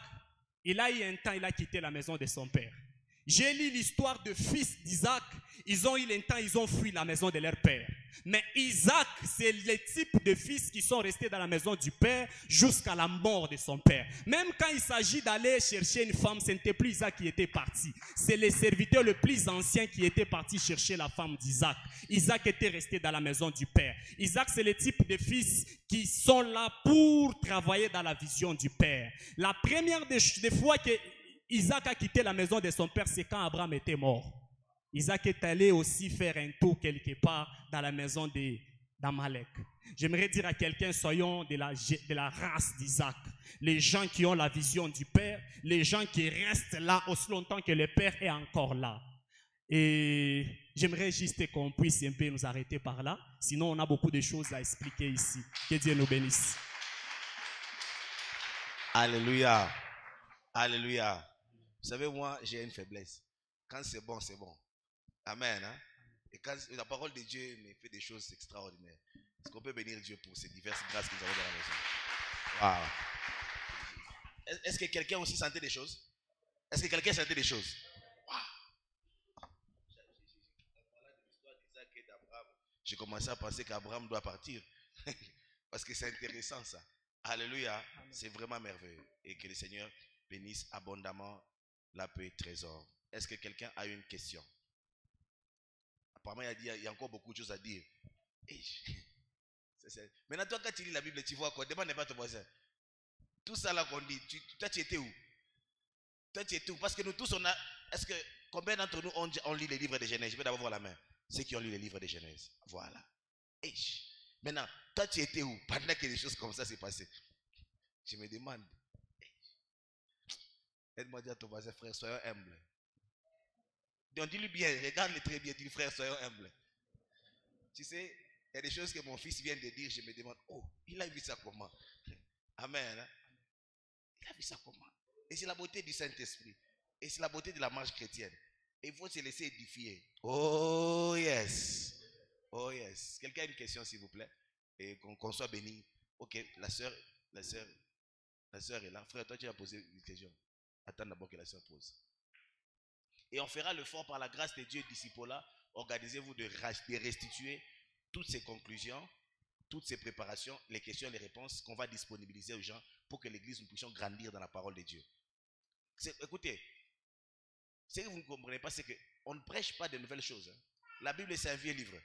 Il a eu un temps, il a quitté la maison de son père. J'ai lu l'histoire de fils d'Isaac. Ils ont eu un temps, ils ont fui la maison de leur père. Mais Isaac, c'est le type de fils qui sont restés dans la maison du père jusqu'à la mort de son père. Même quand il s'agit d'aller chercher une femme, ce n'était plus Isaac qui était parti. C'est les serviteurs le plus anciens qui étaient partis chercher la femme d'Isaac. Isaac était resté dans la maison du père. Isaac, c'est le type de fils qui sont là pour travailler dans la vision du père. La première des fois que Isaac a quitté la maison de son père, c'est quand Abraham était mort. Isaac est allé aussi faire un tour quelque part dans la maison d'Amalek. J'aimerais dire à quelqu'un, soyons de la race d'Isaac. Les gens qui ont la vision du Père, les gens qui restent là aussi longtemps que le Père est encore là. Et j'aimerais juste qu'on puisse un peu nous arrêter par là. Sinon, on a beaucoup de choses à expliquer ici. Que Dieu nous bénisse. Alléluia. Alléluia. Vous savez, moi, j'ai une faiblesse. Quand c'est bon, c'est bon. Amen. Hein? Et quand la parole de Dieu me fait des choses extraordinaires, est-ce qu'on peut bénir Dieu pour ces diverses grâces que nous avons dans la maison? Wow. Est-ce que quelqu'un aussi sentait des choses? Est-ce que quelqu'un sentait des choses? Wow. J'ai commencé à penser qu'Abraham doit partir. Parce que c'est intéressant ça. Alléluia. C'est vraiment merveilleux. Et que le Seigneur bénisse abondamment la paix et trésor. Est-ce que quelqu'un a une question? Apparemment, il y a encore beaucoup de choses à dire. Maintenant, toi, quand tu lis la Bible, tu vois quoi? Demande pas ton voisin. Tout ça là qu'on dit, toi, tu étais où? Toi, tu étais où? Parce que nous tous, on a. Est-ce que combien d'entre nous on lit les livres de Genèse? Je vais d'abord voir la main. Ceux qui ont lu les livres de Genèse. Voilà. Maintenant, toi, tu étais où? Pendant que des choses comme ça s'est passé. Je me demande. Aide-moi à dire à ton voisin, frère, soyons humbles. Donc dis-lui bien, regarde-le très bien, dis-lui frère, soyons humbles. Tu sais, il y a des choses que mon fils vient de dire, je me demande, oh, il a vu ça comment? Amen. Hein? Il a vu ça comment? Et c'est la beauté du Saint-Esprit. Et c'est la beauté de la marche chrétienne. Et il faut se laisser édifier. Oh yes. Oh yes. Quelqu'un a une question s'il vous plaît? Et qu'on soit béni. Ok, la sœur est là. Frère, toi tu vas poser une question. Attends d'abord que la sœur pose. Et on fera le fort par la grâce de Dieu d'ici pour là. Organisez-vous de restituer toutes ces conclusions, toutes ces préparations, les questions et les réponses qu'on va disponibiliser aux gens pour que l'église nous puissions grandir dans la parole de Dieu. Écoutez, ce que vous ne comprenez pas, c'est qu'on ne prêche pas de nouvelles choses. Hein. La Bible, c'est un vieux livre.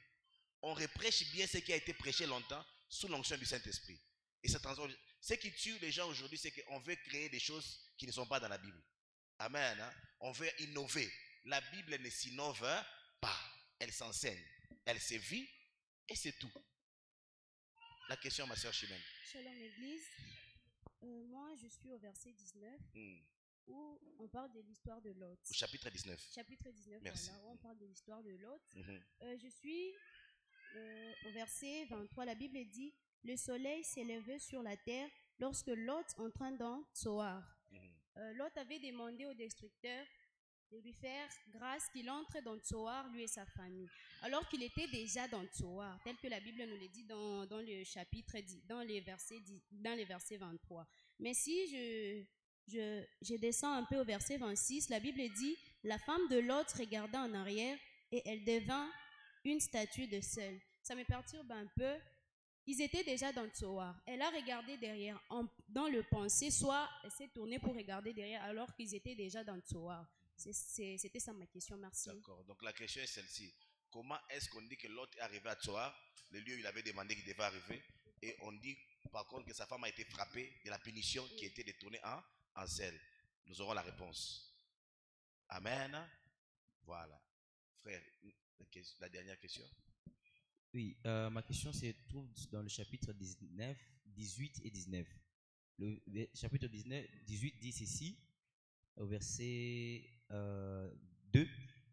On reprêche bien ce qui a été prêché longtemps sous l'onction du Saint-Esprit. Et ça transforme. Ce qui tue les gens aujourd'hui, c'est qu'on veut créer des choses qui ne sont pas dans la Bible. Amen. Hein? On veut innover. La Bible ne s'innove pas. Elle s'enseigne. Elle se vit et c'est tout. La question, ma soeur Chimène. Shalom Église. Moi, je suis au verset 19 où on parle de l'histoire de Lot. Au chapitre 19. Chapitre 19, merci. Voilà, où on parle de l'histoire de Lot. Je suis au verset 23. La Bible dit « Le soleil s'est levé sur la terre lorsque Lot entra dans Tsoar. » Lot avait demandé au destructeur de lui faire grâce qu'il entre dans Tsoar, lui et sa famille. Alors qu'il était déjà dans Tsoar, tel que la Bible nous le dit dans le chapitre 10, dans les versets 23. Mais si je descends un peu au verset 26, la Bible dit « La femme de Lot regarda en arrière et elle devint une statue de sel. » Ça me perturbe un peu. Ils étaient déjà dans Tsoar. Elle a regardé derrière dans le pensée, soit elle s'est tournée pour regarder derrière alors qu'ils étaient déjà dans Tsoar. C'était ça ma question, merci. D'accord, donc la question est celle-ci. Comment est-ce qu'on dit que l'autre est arrivé à Tsoar, le lieu où il avait demandé qu'il devait arriver, et on dit par contre que sa femme a été frappée de la punition qui était détournée en sel? Nous aurons la réponse. Amen. Voilà. Frère, la dernière question. Oui, ma question se trouve dans le chapitre 19, 18 et 19. Le chapitre 18 dit ceci, au verset 2.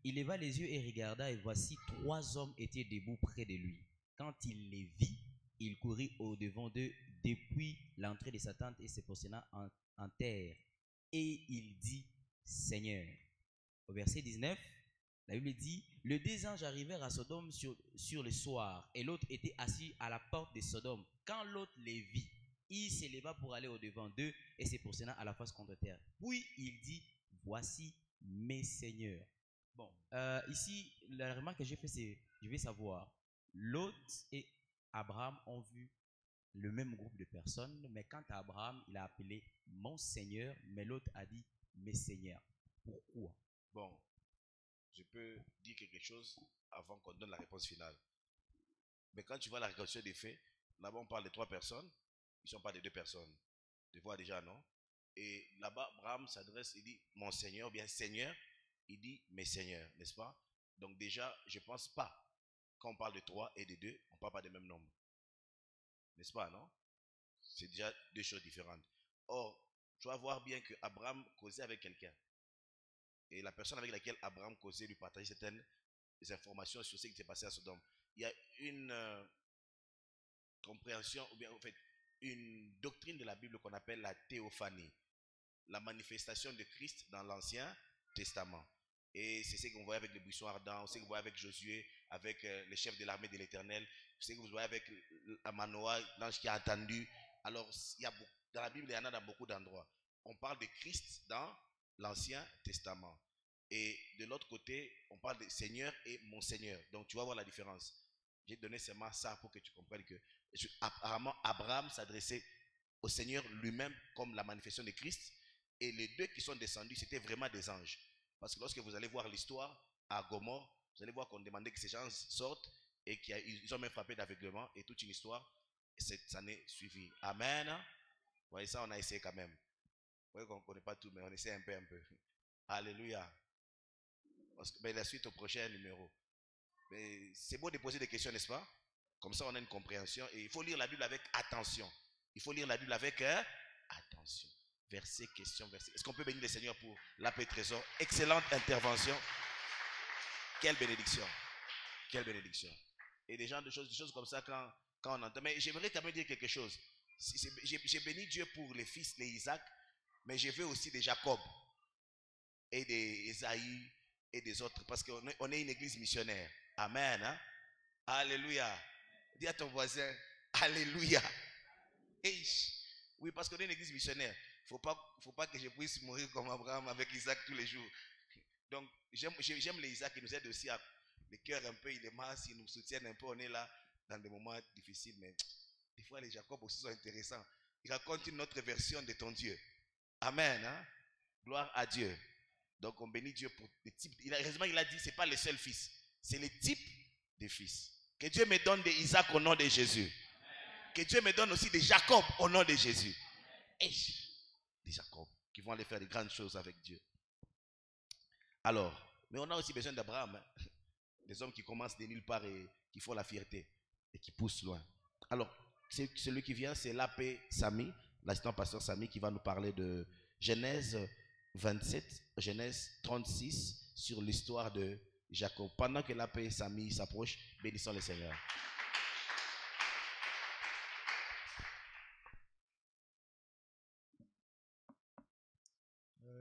Il leva les yeux et regarda, et voici 3 hommes étaient debout près de lui. Quand il les vit, il courut au-devant d'eux depuis l'entrée de sa tente et se prosterna en terre. Et il dit, Seigneur. Au verset 19, la Bible dit, les 2 anges arrivèrent à Sodome sur le soir, et l'autre était assis à la porte de Sodome. Quand l'autre les vit, il s'éleva pour aller au-devant d'eux et se prosterna à la face contre terre. Puis il dit, voici mes seigneurs. Bon, ici, la remarque que j'ai fait, c'est, je vais savoir, Lot et Abraham ont vu le même groupe de personnes, mais quant à Abraham, il a appelé mon Seigneur, mais l'autre a dit mes seigneurs. Pourquoi? Bon, je peux dire quelque chose avant qu'on donne la réponse finale. Mais quand tu vois la reconstruction des faits, là-bas on parle de 3 personnes, ici on parle de 2 personnes. Tu vois déjà, non? Et là-bas, Abraham s'adresse, il dit mon Seigneur, bien Seigneur, il dit mes seigneurs, n'est-ce pas? Donc déjà, je ne pense pas, quand on parle de 3 et de 2, on ne parle pas des mêmes nombres. N'est-ce pas, non? C'est déjà 2 choses différentes. Or, tu vas voir bien que Abraham causait avec quelqu'un. Et la personne avec laquelle Abraham causait lui partageait certaines informations sur ce qui s'est passé à Sodome. Il y a une compréhension, ou bien en fait, une doctrine de la Bible qu'on appelle la théophanie. La manifestation de Christ dans l'Ancien Testament. Et c'est ce qu'on voit avec les buissons ardents, c'est ce qu'on voit avec Josué, avec les chefs de l'armée de l'Éternel, c'est ce que vous voyez avec Manoah, l'ange qui a entendu. Alors, dans la Bible, il y en a dans beaucoup d'endroits. On parle de Christ dans l'Ancien Testament. Et de l'autre côté, on parle de Seigneur et mon Seigneur. Donc, tu vas voir la différence. J'ai donné seulement ça pour que tu comprennes que apparemment, Abraham s'adressait au Seigneur lui-même comme la manifestation de Christ. Et les deux qui sont descendus, c'était vraiment des anges. Parce que lorsque vous allez voir l'histoire à Gomorrhe, vous allez voir qu'on demandait que ces gens sortent et qu'ils ont même frappé d'aveuglement et toute une histoire. Et cette année suivie. Amen. Vous voyez ça, on a essayé quand même. Vous voyez qu'on ne connaît pas tout, mais on essaie un peu. Alléluia. Mais la suite au prochain numéro. C'est beau de poser des questions, n'est-ce pas? Comme ça, on a une compréhension. Et il faut lire la Bible avec attention. Il faut lire la Bible avec attention. Verset, question, verset. Est-ce qu'on peut bénir le Seigneur pour la paix trésor? Excellente intervention. Quelle bénédiction. Quelle bénédiction. Et des choses comme ça quand on entend. Mais j'aimerais quand même dire quelque chose. J'ai béni Dieu pour les fils de Isaac, mais je veux aussi de Jacob et d'Ésaïe et des autres, parce qu'on est une église missionnaire. Amen. Hein? Alléluia. Dis à ton voisin, Alléluia. Hey. Oui, parce qu'on est une église missionnaire. Il ne faut pas que je puisse mourir comme Abraham avec Isaac tous les jours. Donc, j'aime les Isaac qui nous aident aussi à le cœur un peu, il est masse, ils nous soutiennent un peu, on est là dans des moments difficiles, mais des fois les Jacob aussi sont intéressants. Ils racontent une autre version de ton Dieu. Amen. Hein? Gloire à Dieu. Donc on bénit Dieu pour les types. Heureusement, il a dit, ce n'est pas le seul fils, c'est les types de fils. Que Dieu me donne des Isaac au nom de Jésus. Que Dieu me donne aussi des Jacob au nom de Jésus. Et des Jacob qui vont aller faire de grandes choses avec Dieu. Alors, mais on a aussi besoin d'Abraham. Hein? Des hommes qui commencent de nulle part et qui font la fierté et qui poussent loin. Alors, celui qui vient, c'est l'AP Samy, l'assistant pasteur Samy, qui va nous parler de Genèse 27, Genèse 36, sur l'histoire de Jacob. Pendant que l'AP Samy s'approche, bénissons le Seigneur.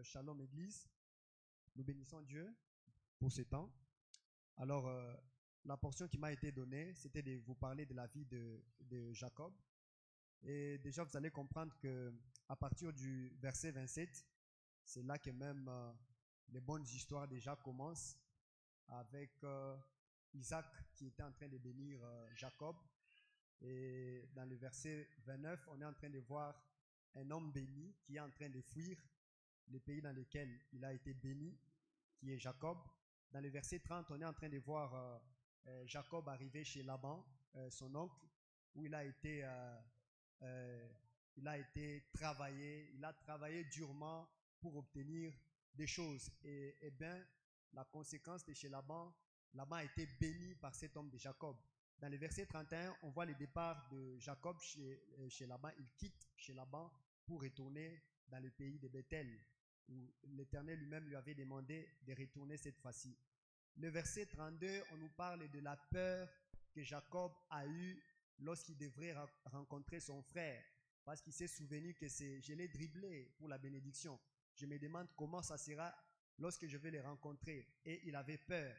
Shalom Église, nous bénissons Dieu pour ce temps. Alors, la portion qui m'a été donnée, c'était de vous parler de la vie de Jacob. Et déjà, vous allez comprendre que à partir du verset 27, c'est là que même les bonnes histoires déjà commencent avec Isaac qui était en train de bénir Jacob. Et dans le verset 29, on est en train de voir un homme béni qui est en train de fuir les pays dans lesquels il a été béni, qui est Jacob. Dans le verset 30, on est en train de voir Jacob arriver chez Laban, son oncle, où il a été travaillé, il a travaillé durement pour obtenir des choses. Et bien, la conséquence de chez Laban, Laban a été béni par cet homme de Jacob. Dans le verset 31, on voit le départ de Jacob chez Laban. Il quitte chez Laban pour retourner dans le pays de Bethel, où l'Éternel lui-même lui avait demandé de retourner cette fois-ci. Le verset 32, on nous parle de la peur que Jacob a eue lorsqu'il devrait rencontrer son frère, parce qu'il s'est souvenu que je l'ai dribblé pour la bénédiction. Je me demande comment ça sera lorsque je vais les rencontrer. Et il avait peur.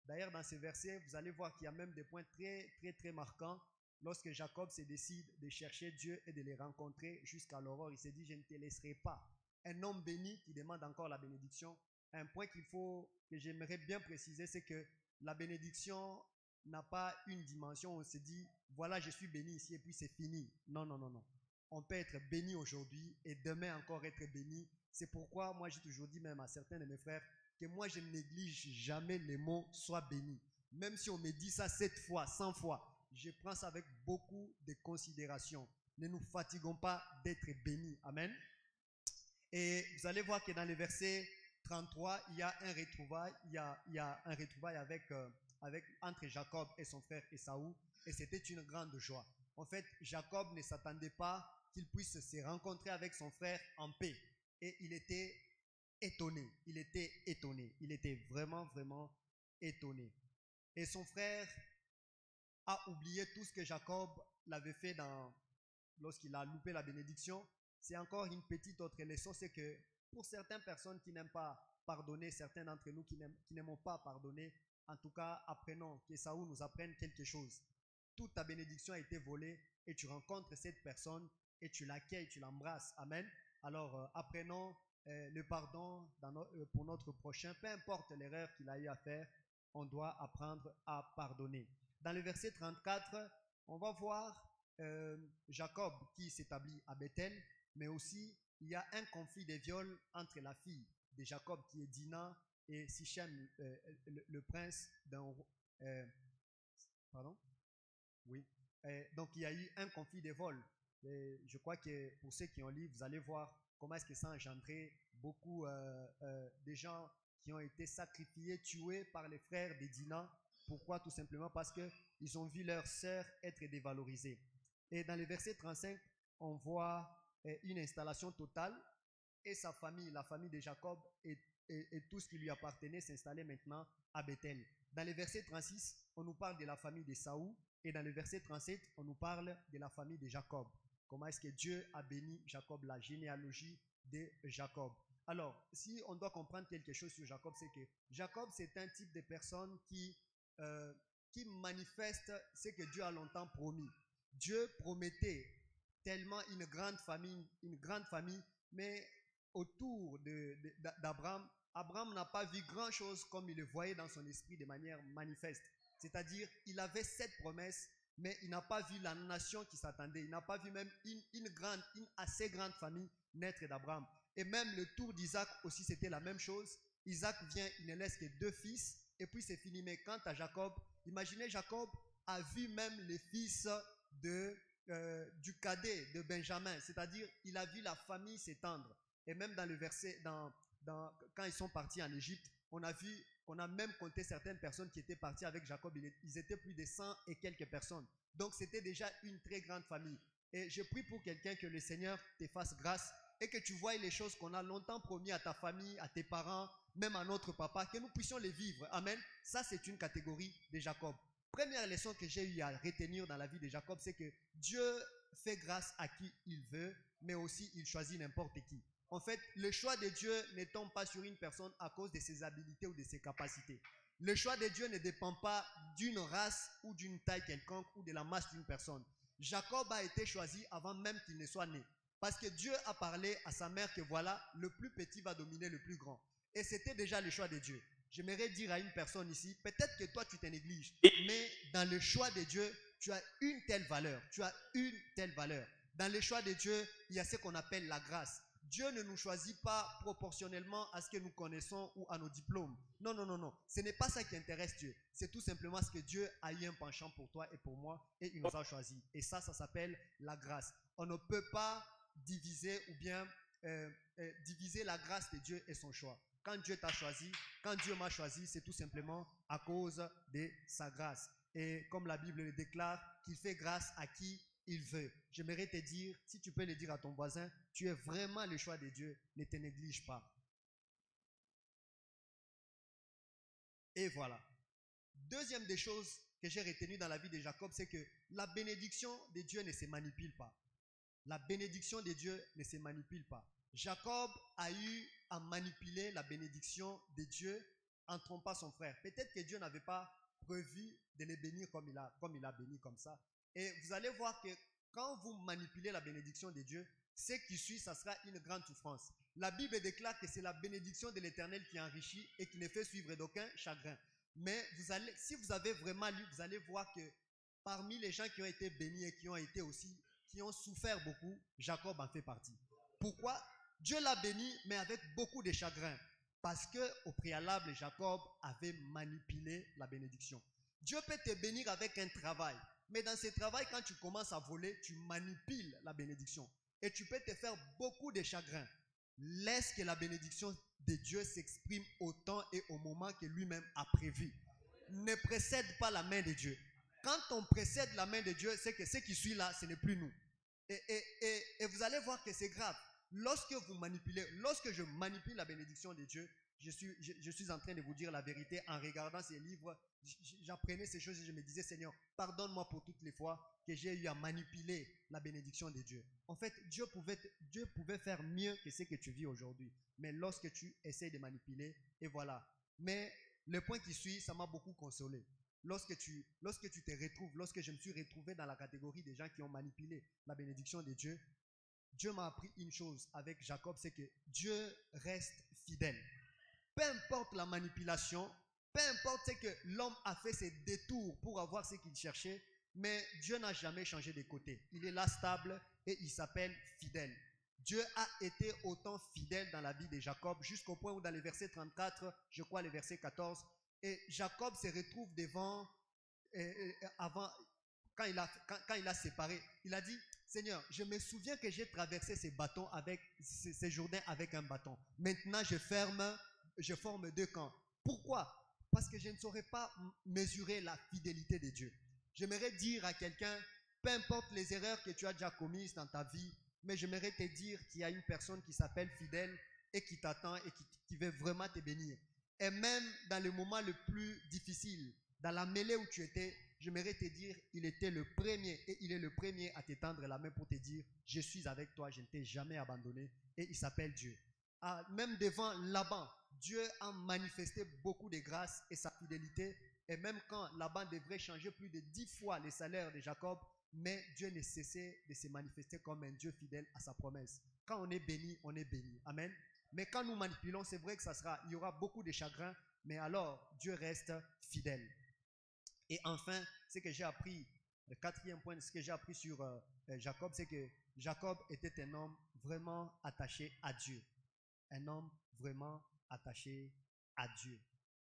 D'ailleurs, dans ce verset, vous allez voir qu'il y a même des points très, très, très marquants. Lorsque Jacob se décide de chercher Dieu et de les rencontrer jusqu'à l'aurore, il s'est dit, je ne te laisserai pas. Un homme béni qui demande encore la bénédiction. Un point que j'aimerais bien préciser, c'est que la bénédiction n'a pas une dimension où on se dit, voilà, je suis béni ici et puis c'est fini. Non, non, non, non. On peut être béni aujourd'hui et demain encore être béni. C'est pourquoi moi j'ai toujours dit même à certains de mes frères que moi je ne néglige jamais les mots « sois béni ». Même si on me dit ça 7 fois, 100 fois, je prends ça avec beaucoup de considération. Ne nous fatiguons pas d'être bénis. Amen. Et vous allez voir que dans le verset 33, il y a un retrouvaille, entre Jacob et son frère Ésaü, et c'était une grande joie. En fait, Jacob ne s'attendait pas qu'il puisse se rencontrer avec son frère en paix. Et il était étonné. Il était vraiment, vraiment étonné. Et son frère a oublié tout ce que Jacob l'avait fait lorsqu'il a loupé la bénédiction. C'est encore une petite autre leçon, c'est que pour certaines personnes qui n'aiment pas pardonner, certains d'entre nous qui n'aimons pas pardonner, en tout cas, apprenons, qu'Ésaü nous apprenne quelque chose. Toute ta bénédiction a été volée et tu rencontres cette personne et tu l'accueilles, tu l'embrasses. Amen. Alors, apprenons le pardon pour notre prochain. Peu importe l'erreur qu'il a eu à faire, on doit apprendre à pardonner. Dans le verset 34, on va voir Jacob qui s'établit à Bethel, mais aussi il y a un conflit de viol entre la fille de Jacob qui est Dina et Sichem, le prince d'un... pardon? Oui. Donc il y a eu un conflit de vol. Et je crois que pour ceux qui ont lu, vous allez voir comment est-ce que ça a engendré beaucoup de gens qui ont été sacrifiés, tués par les frères de Dina. Pourquoi? Tout simplement parce qu'ils ont vu leur sœur être dévalorisée. Et dans le verset 35, on voit une installation totale et sa famille, la famille de Jacob et tout ce qui lui appartenait s'installait maintenant à Bethel. Dans le verset 36, on nous parle de la famille d'Ésaü et dans le verset 37, on nous parle de la famille de Jacob. Comment est-ce que Dieu a béni Jacob, la généalogie de Jacob. Alors, si on doit comprendre quelque chose sur Jacob, c'est que Jacob, c'est un type de personne qui manifeste ce que Dieu a longtemps promis. Dieu promettait tellement une grande famille, mais autour d'Abraham, Abraham n'a pas vu grand-chose comme il le voyait dans son esprit de manière manifeste. C'est-à-dire, il avait cette promesse, mais il n'a pas vu la nation qui s'attendait. Il n'a pas vu même une assez grande famille naître d'Abraham. Et même le tour d'Isaac aussi, c'était la même chose. Isaac vient, il ne laisse que 2 fils, et puis c'est fini. Mais quant à Jacob, imaginez, Jacob a vu même les fils du cadet de Benjamin, c'est-à-dire il a vu la famille s'étendre. Et même dans le verset, quand ils sont partis en Égypte, on a même compté certaines personnes qui étaient parties avec Jacob. Ils étaient plus de 100 et quelques personnes. Donc c'était déjà une très grande famille. Et je prie pour quelqu'un que le Seigneur te fasse grâce et que tu vois les choses qu'on a longtemps promis à ta famille, à tes parents, même à notre papa, que nous puissions les vivre. Amen. Ça, c'est une catégorie de Jacob. Première leçon que j'ai eu à retenir dans la vie de Jacob, c'est que Dieu fait grâce à qui il veut, mais aussi il choisit n'importe qui. En fait, le choix de Dieu ne tombe pas sur une personne à cause de ses habilités ou de ses capacités. Le choix de Dieu ne dépend pas d'une race ou d'une taille quelconque ou de la masse d'une personne. Jacob a été choisi avant même qu'il ne soit né. Parce que Dieu a parlé à sa mère que voilà, le plus petit va dominer le plus grand. Et c'était déjà le choix de Dieu. J'aimerais dire à une personne ici, peut-être que toi tu te négliges, mais dans le choix de Dieu, tu as une telle valeur. Tu as une telle valeur. Dans le choix de Dieu, il y a ce qu'on appelle la grâce. Dieu ne nous choisit pas proportionnellement à ce que nous connaissons ou à nos diplômes. Non, non, non, non. Ce n'est pas ça qui intéresse Dieu. C'est tout simplement ce que Dieu a eu un penchant pour toi et pour moi et il nous a choisis. Et ça s'appelle la grâce. On ne peut pas diviser ou bien diviser la grâce de Dieu et son choix. Quand Dieu t'a choisi, quand Dieu m'a choisi, c'est tout simplement à cause de sa grâce. Et comme la Bible le déclare, qu'il fait grâce à qui il veut. J'aimerais te dire, si tu peux le dire à ton voisin, tu es vraiment le choix de Dieu, ne te néglige pas. Et voilà. Deuxième des choses que j'ai retenues dans la vie de Jacob, c'est que la bénédiction de Dieu ne se manipule pas. La bénédiction de Dieu ne se manipule pas. Jacob a eu à manipuler la bénédiction de Dieu en trompant son frère. Peut-être que Dieu n'avait pas prévu de les bénir comme il a béni comme ça. Et vous allez voir que quand vous manipulez la bénédiction de Dieu, ce qui suit, ça sera une grande souffrance. La Bible déclare que c'est la bénédiction de l'Éternel qui enrichit et qui ne fait suivre d'aucun chagrin. Mais si vous avez vraiment lu, vous allez voir que parmi les gens qui ont été bénis et qui ont souffert beaucoup, Jacob en fait partie. Pourquoi? Dieu l'a béni, mais avec beaucoup de chagrin. Parce qu'au préalable, Jacob avait manipulé la bénédiction. Dieu peut te bénir avec un travail. Mais dans ce travail, quand tu commences à voler, tu manipules la bénédiction. Et tu peux te faire beaucoup de chagrin. Laisse que la bénédiction de Dieu s'exprime au temps et au moment que lui-même a prévu. Ne précède pas la main de Dieu. Quand on précède la main de Dieu, c'est que ce qui suit là, ce n'est plus nous. Et vous allez voir que c'est grave. Lorsque je manipule la bénédiction de Dieu, je suis en train de vous dire la vérité. En regardant ces livres, j'apprenais ces choses et je me disais, Seigneur, pardonne-moi pour toutes les fois que j'ai eu à manipuler la bénédiction de Dieu. En fait, Dieu pouvait faire mieux que ce que tu vis aujourd'hui. Mais lorsque tu essaies de manipuler, et voilà. Mais le point qui suit, ça m'a beaucoup consolé. Lorsque tu te retrouves, lorsque je me suis retrouvé dans la catégorie des gens qui ont manipulé la bénédiction de Dieu, Dieu m'a appris une chose avec Jacob, c'est que Dieu reste fidèle. Peu importe la manipulation, peu importe ce que l'homme a fait ses détours pour avoir ce qu'il cherchait, mais Dieu n'a jamais changé de côté. Il est là stable et il s'appelle fidèle. Dieu a été autant fidèle dans la vie de Jacob jusqu'au point où dans le verset 34, je crois le verset 14, et Jacob se retrouve devant, avant, quand il a séparé, il a dit, Seigneur, je me souviens que j'ai traversé ces Jourdains avec un bâton. Maintenant, je forme deux camps. Pourquoi? Parce que je ne saurais pas mesurer la fidélité de Dieu. J'aimerais dire à quelqu'un, peu importe les erreurs que tu as déjà commises dans ta vie, mais j'aimerais te dire qu'il y a une personne qui s'appelle fidèle et qui t'attend et qui veut vraiment te bénir. Et même dans le moment le plus difficile, dans la mêlée où tu étais, j'aimerais te dire, il était le premier et il est le premier à t'étendre la main pour te dire, je suis avec toi, je ne t'ai jamais abandonné, et il s'appelle Dieu. Même devant Laban, Dieu a manifesté beaucoup de grâce et sa fidélité, et même quand Laban devrait changer plus de 10 fois les salaires de Jacob, mais Dieu ne cessait de se manifester comme un Dieu fidèle à sa promesse. Quand on est béni, on est béni. Amen. Mais quand nous manipulons, c'est vrai que il y aura beaucoup de chagrin, mais alors Dieu reste fidèle. Et enfin, ce que j'ai appris, le quatrième point, ce que j'ai appris sur Jacob, c'est que Jacob était un homme vraiment attaché à Dieu. Un homme vraiment attaché à Dieu.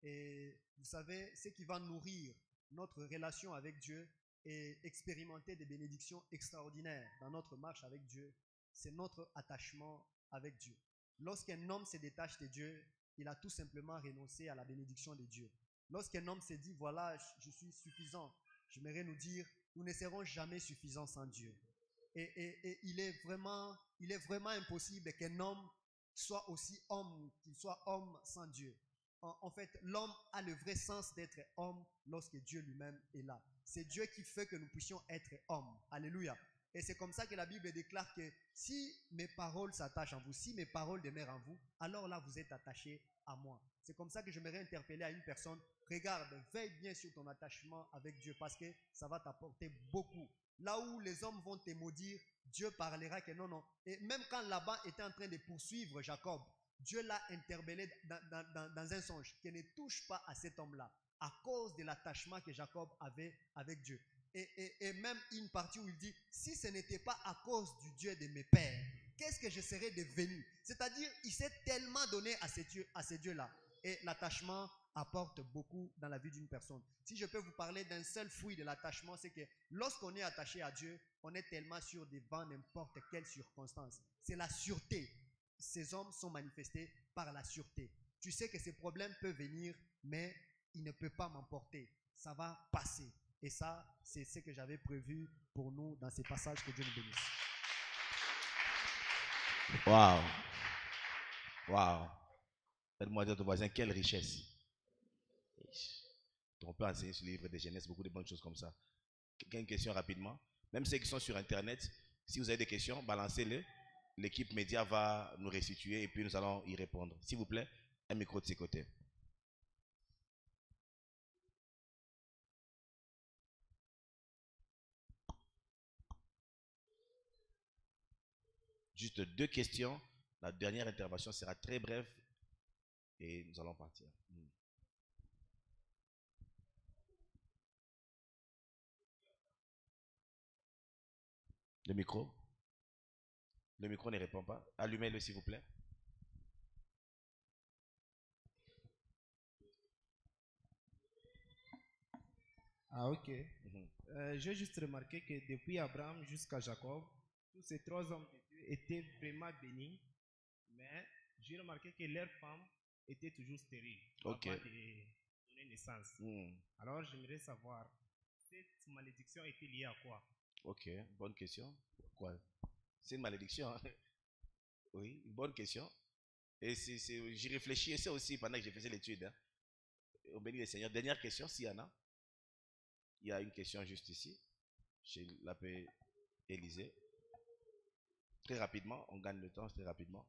Et vous savez, ce qui va nourrir notre relation avec Dieu et expérimenter des bénédictions extraordinaires dans notre marche avec Dieu, c'est notre attachement avec Dieu. Lorsqu'un homme se détache de Dieu, il a tout simplement renoncé à la bénédiction de Dieu. Lorsqu'un homme se dit, voilà, je suis suffisant, j'aimerais nous dire, nous ne serons jamais suffisants sans Dieu. Et il est vraiment impossible qu'un homme soit aussi homme, qu'il soit homme sans Dieu. En fait, l'homme a le vrai sens d'être homme lorsque Dieu lui-même est là. C'est Dieu qui fait que nous puissions être hommes. Alléluia. Et c'est comme ça que la Bible déclare que si mes paroles s'attachent en vous, si mes paroles demeurent en vous, alors là vous êtes attachés à moi. C'est comme ça que j'aimerais interpeller à une personne, regarde, veille bien sur ton attachement avec Dieu parce que ça va t'apporter beaucoup. Là où les hommes vont te maudire, Dieu parlera que non. Et même quand Laban était en train de poursuivre Jacob, Dieu l'a interpellé dans un songe, qui ne touche pas à cet homme-là, à cause de l'attachement que Jacob avait avec Dieu. Et même une partie où il dit, si ce n'était pas à cause du Dieu de mes pères, qu'est-ce que je serais devenu? C'est-à-dire, il s'est tellement donné à ces dieux-là. Et l'attachement apporte beaucoup dans la vie d'une personne. Si je peux vous parler d'un seul fruit de l'attachement, c'est que lorsqu'on est attaché à Dieu, on est tellement sûr devant n'importe quelle circonstance. C'est la sûreté. Ces hommes sont manifestés par la sûreté. Tu sais que ces problèmes peuvent venir, mais ils ne peuvent pas m'emporter. Ça va passer. Et ça, c'est ce que j'avais prévu pour nous dans ces passages. Que Dieu nous bénisse. Waouh! Waouh! Faites-moi dire à ton voisin, quelle richesse! On peut enseigner sur le livre de Genèse beaucoup de bonnes choses comme ça. Quelqu'un a une question rapidement? Même ceux qui sont sur Internet, si vous avez des questions, balancez-les. L'équipe média va nous restituer et puis nous allons y répondre. S'il vous plaît, un micro de ses côtés. Juste 2 questions. La dernière intervention sera très brève et nous allons partir. Le micro? Le micro ne répond pas. Allumez-le s'il vous plaît. Ah ok. J'ai juste remarqué que depuis Abraham jusqu'à Jacob, tous ces 3 hommes de Dieu étaient vraiment bénis, mais j'ai remarqué que leurs femmes étaient toujours stériles avant de donner naissance. Alors j'aimerais savoir, cette malédiction était liée à quoi? Ok, bonne question. Quoi? C'est une malédiction. Hein? Oui, une bonne question. Et j'y réfléchissais aussi pendant que je faisais l'étude. Hein. On bénit le Seigneur. Dernière question, s'il y en a. Il y a une question juste ici, chez l'abbé Élisée. Très rapidement, on gagne le temps très rapidement.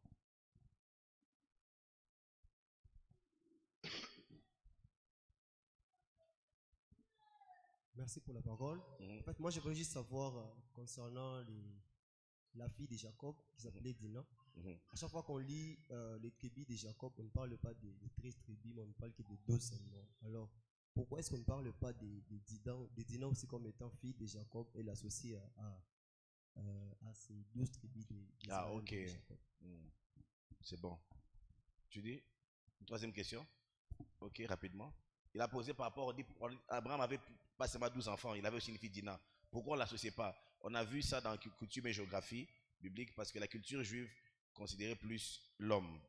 Merci pour la parole. En fait, moi, j'aimerais juste savoir concernant la fille de Jacob qui s'appelait Dina. À chaque fois qu'on lit les tribus de Jacob, on ne parle pas des 13 tribus, mais on ne parle que de 2 seulement. Alors, pourquoi est-ce qu'on ne parle pas de Dina aussi comme étant fille de Jacob et l'associer à ces 12 tribus d'Israël? Ah, ok. C'est bon. Tu dis une troisième question? Ok, rapidement. Il a posé par rapport, Abraham avait pas seulement 12 enfants, il avait aussi une fille Dina. Pourquoi on ne l'associait pas? On a vu ça dans la coutume et géographie biblique parce que la culture juive considérait plus l'homme,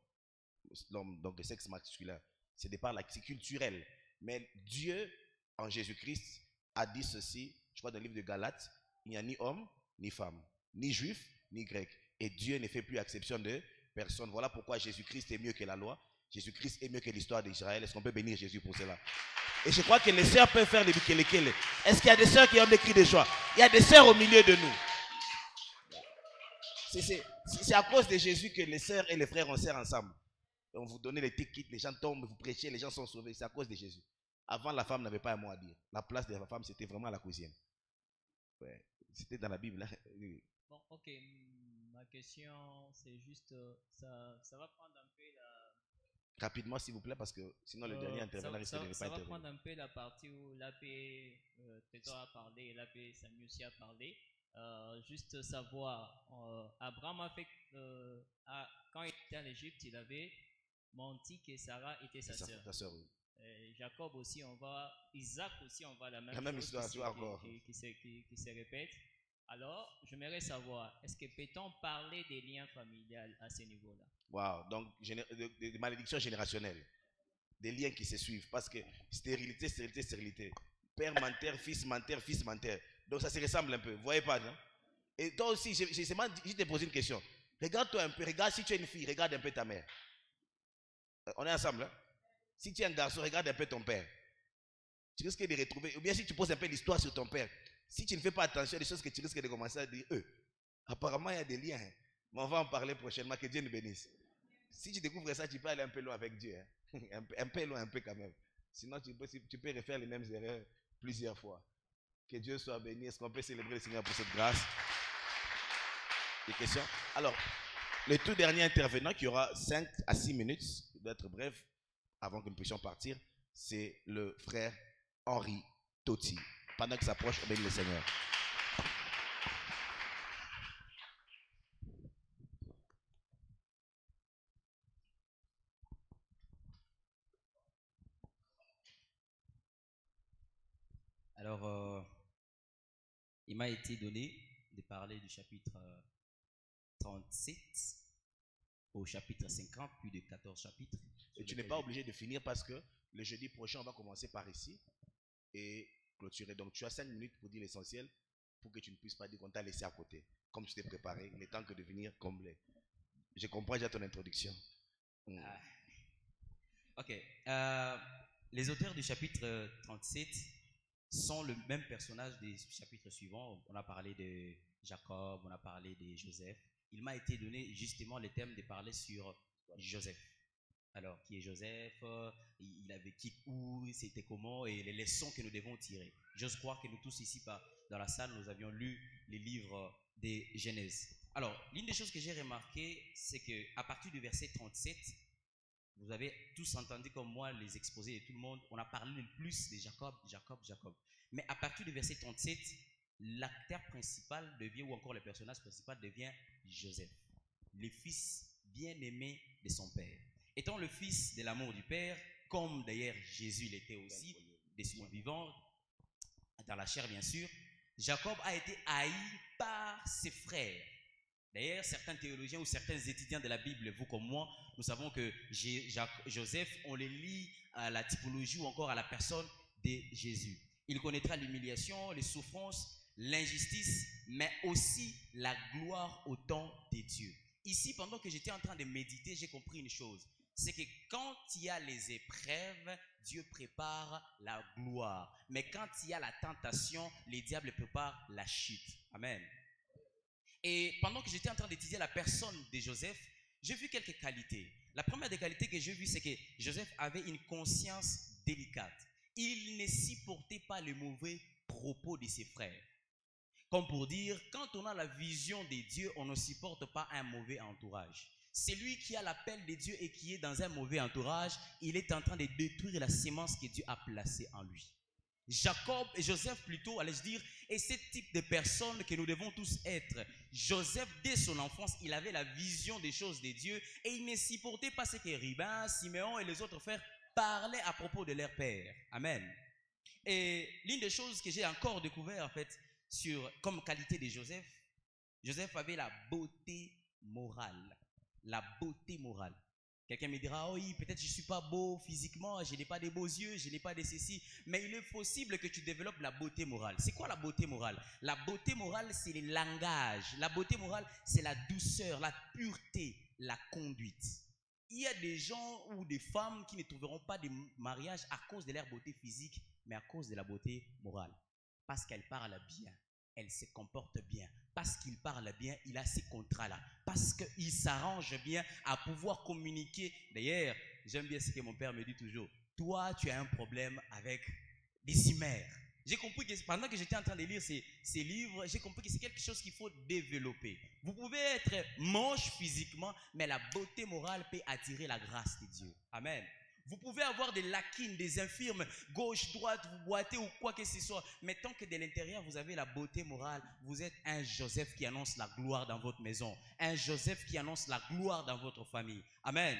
donc le sexe masculin. C'est culturel. Mais Dieu, en Jésus-Christ, a dit ceci, je crois dans le livre de Galates, il n'y a ni homme, ni femme, ni juif, ni grec. Et Dieu ne fait plus exception de personne. Voilà pourquoi Jésus-Christ est mieux que la loi. Jésus-Christ est mieux que l'histoire d'Israël. Est-ce qu'on peut bénir Jésus pour cela? Et je crois que les sœurs peuvent faire les bikele. Est-ce qu'il y a des sœurs qui ont des cris de joie? Il y a des sœurs au milieu de nous. C'est à cause de Jésus que les sœurs et les frères, on sert ensemble. Et on vous donnait les tickets, les gens tombent, vous prêchez, les gens sont sauvés. C'est à cause de Jésus. Avant, la femme n'avait pas un mot à dire. La place de la femme, c'était vraiment à la cuisine. Ouais. C'était dans la Bible. Hein. Bon, ok. Ma question, c'est juste, ça va prendre un peu la... Rapidement, s'il vous plaît, parce que sinon le dernier intervenant risque de ne pas intervenir. Ça va prendre un peu la partie où l'abbé Tétor a parlé et l'abbé Sanusi a parlé. Juste savoir, Abraham a fait, quand il était en Égypte, il avait menti que Sarah était sa sœur. Oui. Jacob aussi, Isaac aussi, on voit la même chose histoire, tu vois, encore. Qui se répète. Alors, j'aimerais savoir, est-ce que peut-on parler des liens familiales à ce niveau-là? Wow, donc des malédictions générationnelles, des liens qui se suivent, parce que stérilité. Père menteur, fils menteur. Donc ça se ressemble un peu, vous voyez pas, non? Et toi aussi, je te pose une question. Regarde-toi un peu, regarde si tu es une fille, regarde un peu ta mère. On est ensemble, hein? Si tu es un garçon, regarde un peu ton père. Tu risques de retrouver, ou bien si tu poses un peu l'histoire sur ton père, si tu ne fais pas attention à des choses que tu risques de commencer à dire, apparemment il y a des liens, hein. Mais on va en parler prochainement, que Dieu nous bénisse. Si tu découvres ça, tu peux aller un peu loin avec Dieu. Hein. un peu loin, un peu quand même. Sinon, tu peux refaire les mêmes erreurs plusieurs fois. Que Dieu soit béni. Est-ce qu'on peut célébrer le Seigneur pour cette grâce? Des questions? Alors, le tout dernier intervenant qui aura 5 à 6 minutes, d'être bref, avant que nous puissions partir, c'est le frère Henri Totti. Pendant qu'il s'approche, on bénit le Seigneur. Alors, il m'a été donné de parler du chapitre 37 au chapitre 50, plus de 14 chapitres. Et tu n'es pas obligé de finir parce que le jeudi prochain, on va commencer par ici et clôturer. Donc, tu as 5 minutes pour dire l'essentiel pour que tu ne puisses pas dire qu'on t'a laissé à côté. Comme tu t'es préparé, il est temps que de venir combler. Je comprends déjà ton introduction. Ok. Les auteurs du chapitre 37 sont le même personnage des chapitres suivants. On a parlé de Jacob, on a parlé de Joseph. Il m'a été donné justement le thème de parler sur Joseph. Alors, qui est Joseph? Il a vécu où? C'était comment? Et les leçons que nous devons tirer. J'ose croire que nous tous ici, dans la salle, nous avions lu les livres de Genèse. Alors, l'une des choses que j'ai remarqué, c'est qu'à partir du verset 37, vous avez tous entendu comme moi les exposés de tout le monde, on a parlé le plus de Jacob. Mais à partir du verset 37, l'acteur principal devient, ou encore le personnage principal devient Joseph, le fils bien-aimé de son père. Étant le fils de l'amour du père, comme d'ailleurs Jésus l'était aussi, de son vivant, dans la chair bien sûr, Jacob a été haï par ses frères. D'ailleurs, certains théologiens ou certains étudiants de la Bible, vous comme moi, nous savons que Joseph, on le lie à la typologie ou encore à la personne de Jésus. Il connaîtra l'humiliation, les souffrances, l'injustice, mais aussi la gloire au temps de Dieu. ici, pendant que j'étais en train de méditer, j'ai compris une chose. C'est que quand il y a les épreuves, Dieu prépare la gloire. Mais quand il y a la tentation, les diables préparent la chute. Amen. Et pendant que j'étais en train d'étudier la personne de Joseph, j'ai vu quelques qualités. La première des qualités que j'ai vues, c'est que Joseph avait une conscience délicate. Il ne supportait pas les mauvais propos de ses frères. Comme pour dire, quand on a la vision de Dieu, on ne supporte pas un mauvais entourage. Celui qui a l'appel de Dieu et qui est dans un mauvais entourage, il est en train de détruire la sémence que Dieu a placée en lui. Joseph plutôt, allais-je dire, est ce type de personne que nous devons tous être. Joseph, dès son enfance, il avait la vision des choses de Dieu et il ne supportait pas ce que Rubin, Siméon et les autres frères parlaient à propos de leur père. Amen. Et l'une des choses que j'ai encore découvert en fait, comme qualité de Joseph, Joseph avait la beauté morale. La beauté morale. Quelqu'un me dira, oh oui, peut-être je ne suis pas beau physiquement, je n'ai pas de beaux yeux, je n'ai pas de ceci, mais il est possible que tu développes la beauté morale. C'est quoi la beauté morale? La beauté morale, c'est le langage. La beauté morale, c'est la douceur, la pureté, la conduite. Il y a des gens ou des femmes qui ne trouveront pas de mariage à cause de leur beauté physique, mais à cause de la beauté morale. Parce qu'elle parle bien. Elle se comporte bien. Parce qu'il parle bien, il a ces contrats-là. Parce qu'il s'arrange bien à pouvoir communiquer. D'ailleurs, j'aime bien ce que mon père me dit toujours. Toi, tu as un problème avec des cimères. J'ai compris que pendant que j'étais en train de lire ces livres, j'ai compris que c'est quelque chose qu'il faut développer. Vous pouvez être moche physiquement, mais la beauté morale peut attirer la grâce de Dieu. Amen. Vous pouvez avoir des lacunes, des infirmes, gauche, droite, vous boitez ou quoi que ce soit. Mais tant que de l'intérieur, vous avez la beauté morale, vous êtes un Joseph qui annonce la gloire dans votre maison. Un Joseph qui annonce la gloire dans votre famille. Amen.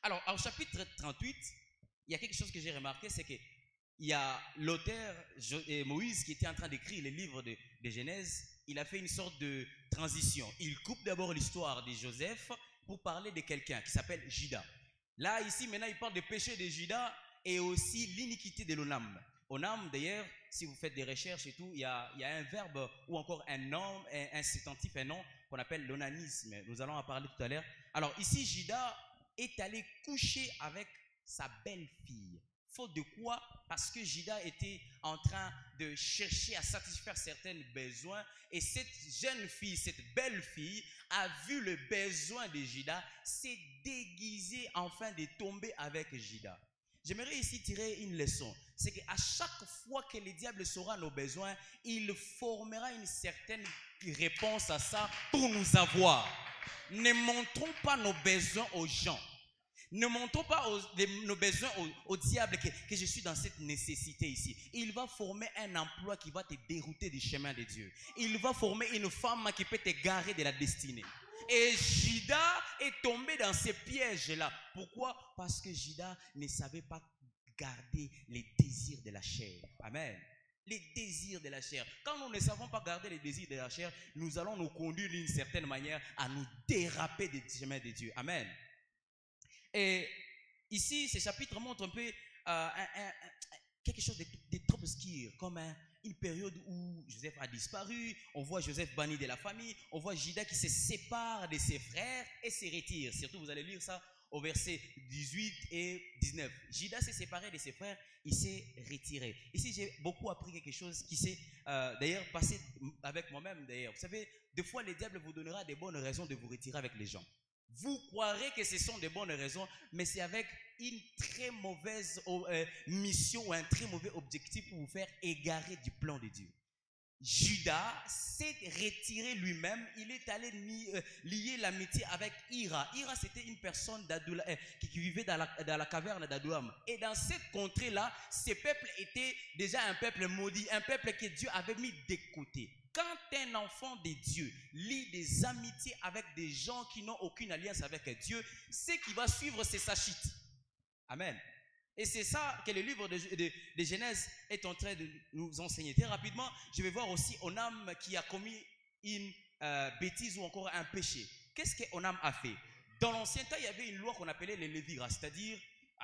Alors, au chapitre 38, il y a quelque chose que j'ai remarqué, c'est qu'il y a l'auteur Moïse qui était en train d'écrire le livre de Genèse. Il a fait une sorte de transition. Il coupe d'abord l'histoire de Joseph pour parler de quelqu'un qui s'appelle Juda. Là, ici, maintenant, il parle des péchés de Juda et aussi l'iniquité de l'Onam. Onam, d'ailleurs, si vous faites des recherches et tout, il y a un verbe ou encore un nom, un substantif, un nom qu'on appelle l'onanisme. Nous allons en parler tout à l'heure. Alors, ici, Juda est allé coucher avec sa belle-fille. Faute de quoi? Parce que Juda était en train de chercher à satisfaire certains besoins et cette jeune fille, cette belle fille a vu le besoin de Juda, s'est déguisée afin de tomber avec Juda. J'aimerais ici tirer une leçon. C'est qu'à chaque fois que le diable saura nos besoins, il formera une certaine réponse à ça pour nous avoir. Ne montrons pas nos besoins aux gens. Ne montrons pas nos besoins au diable que je suis dans cette nécessité ici. Il va former un emploi qui va te dérouter du chemin de Dieu. Il va former une femme qui peut te garer de la destinée. Et Juda est tombé dans ces pièges-là. Pourquoi? Parce que Juda ne savait pas garder les désirs de la chair. Amen. Les désirs de la chair. Quand nous ne savons pas garder les désirs de la chair, nous allons nous conduire d'une certaine manière à nous déraper du chemin de Dieu. Amen. Et ici, ce chapitre montre un peu quelque chose de trop obscur, comme une période où Joseph a disparu, on voit Joseph banni de la famille, on voit Juda qui se sépare de ses frères et se retire. Surtout, vous allez lire ça au verset 18 et 19. Juda s'est séparé de ses frères, il s'est retiré. Ici, j'ai beaucoup appris quelque chose qui s'est d'ailleurs passé avec moi-même. D'ailleurs, vous savez, des fois, le diable vous donnera des bonnes raisons de vous retirer avec les gens. Vous croirez que ce sont des bonnes raisons, mais c'est avec une très mauvaise mission ou un très mauvais objectif pour vous faire égarer du plan de Dieu. Juda s'est retiré lui-même, il est allé lier l'amitié avec Hira. Hira, c'était une personne qui vivait dans la caverne d'Adoulam. Et dans cette contrée-là, ce peuple était déjà un peuple maudit, un peuple que Dieu avait mis de côté. Quand un enfant de Dieu lit des amitiés avec des gens qui n'ont aucune alliance avec Dieu, ce qui va suivre, c'est sa chute. Amen. Et c'est ça que le livre de Genèse est en train de nous enseigner. Très rapidement, je vais voir aussi Onam qui a commis une bêtise ou encore un péché. Qu'est-ce que Onam a fait? Dans l'ancien temps, il y avait une loi qu'on appelait les léviras, c'est-à-dire,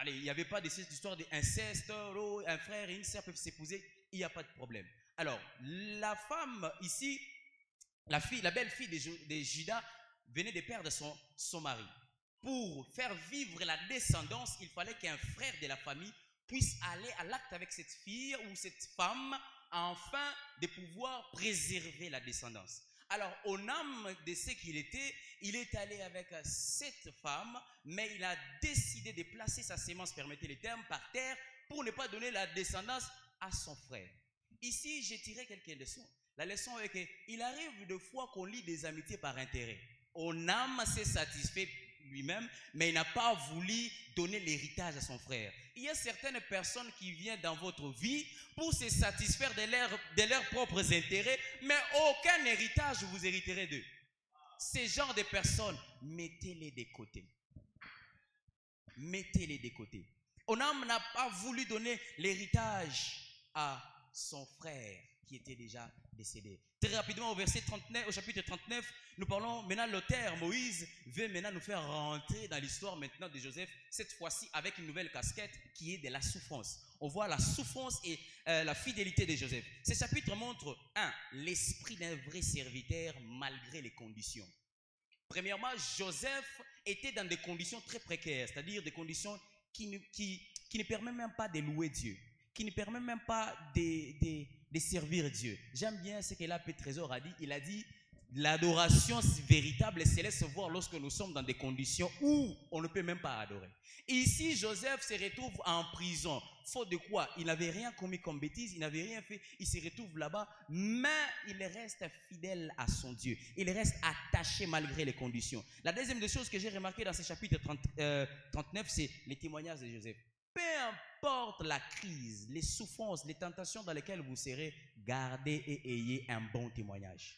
il n'y avait pas d'histoire d'inceste, un frère et une sœur peuvent s'épouser, il n'y a pas de problème. Alors, la femme ici, la belle-fille de Juda, venait de perdre son mari. Pour faire vivre la descendance, il fallait qu'un frère de la famille puisse aller à l'acte avec cette fille ou cette femme afin de pouvoir préserver la descendance. Alors, au âme de ce qu'il était, il est allé avec cette femme, mais il a décidé de placer sa sémence, permettez les termes, par terre pour ne pas donner la descendance à son frère. Ici, j'ai tiré quelques leçons. La leçon est qu'il arrive de fois qu'on lit des amitiés par intérêt. Onam s'est satisfait lui-même, mais il n'a pas voulu donner l'héritage à son frère. Il y a certaines personnes qui viennent dans votre vie pour se satisfaire de leurs propres intérêts, mais aucun héritage vous hériterez d'eux. Ces genres de personnes, mettez-les de côté. Mettez-les de côté. Onam n'a pas voulu donner l'héritage à son frère qui était déjà décédé. Très rapidement, au chapitre 39, nous parlons maintenant, l'auteur Moïse veut maintenant nous faire rentrer dans l'histoire maintenant de Joseph, cette fois-ci avec une nouvelle casquette qui est de la souffrance. On voit la souffrance et la fidélité de Joseph. Ce chapitre montre, 1, l'esprit d'un vrai serviteur malgré les conditions. Premièrement, Joseph était dans des conditions très précaires, c'est-à-dire des conditions qui ne permettent même pas de louer Dieu, qui ne permettent même pas de servir Dieu. J'aime bien ce que l'abbé Trésor a dit. Il a dit, l'adoration véritable se laisse voir lorsque nous sommes dans des conditions où on ne peut même pas adorer. Ici, Joseph se retrouve en prison. Faute de quoi? Il n'avait rien commis comme bêtise, il n'avait rien fait. Il se retrouve là-bas, mais il reste fidèle à son Dieu. Il reste attaché malgré les conditions. La deuxième des choses que j'ai remarqué dans ce chapitre 39, c'est les témoignages de Joseph. Peu importe la crise, les souffrances, les tentations dans lesquelles vous serez, gardez et ayez un bon témoignage.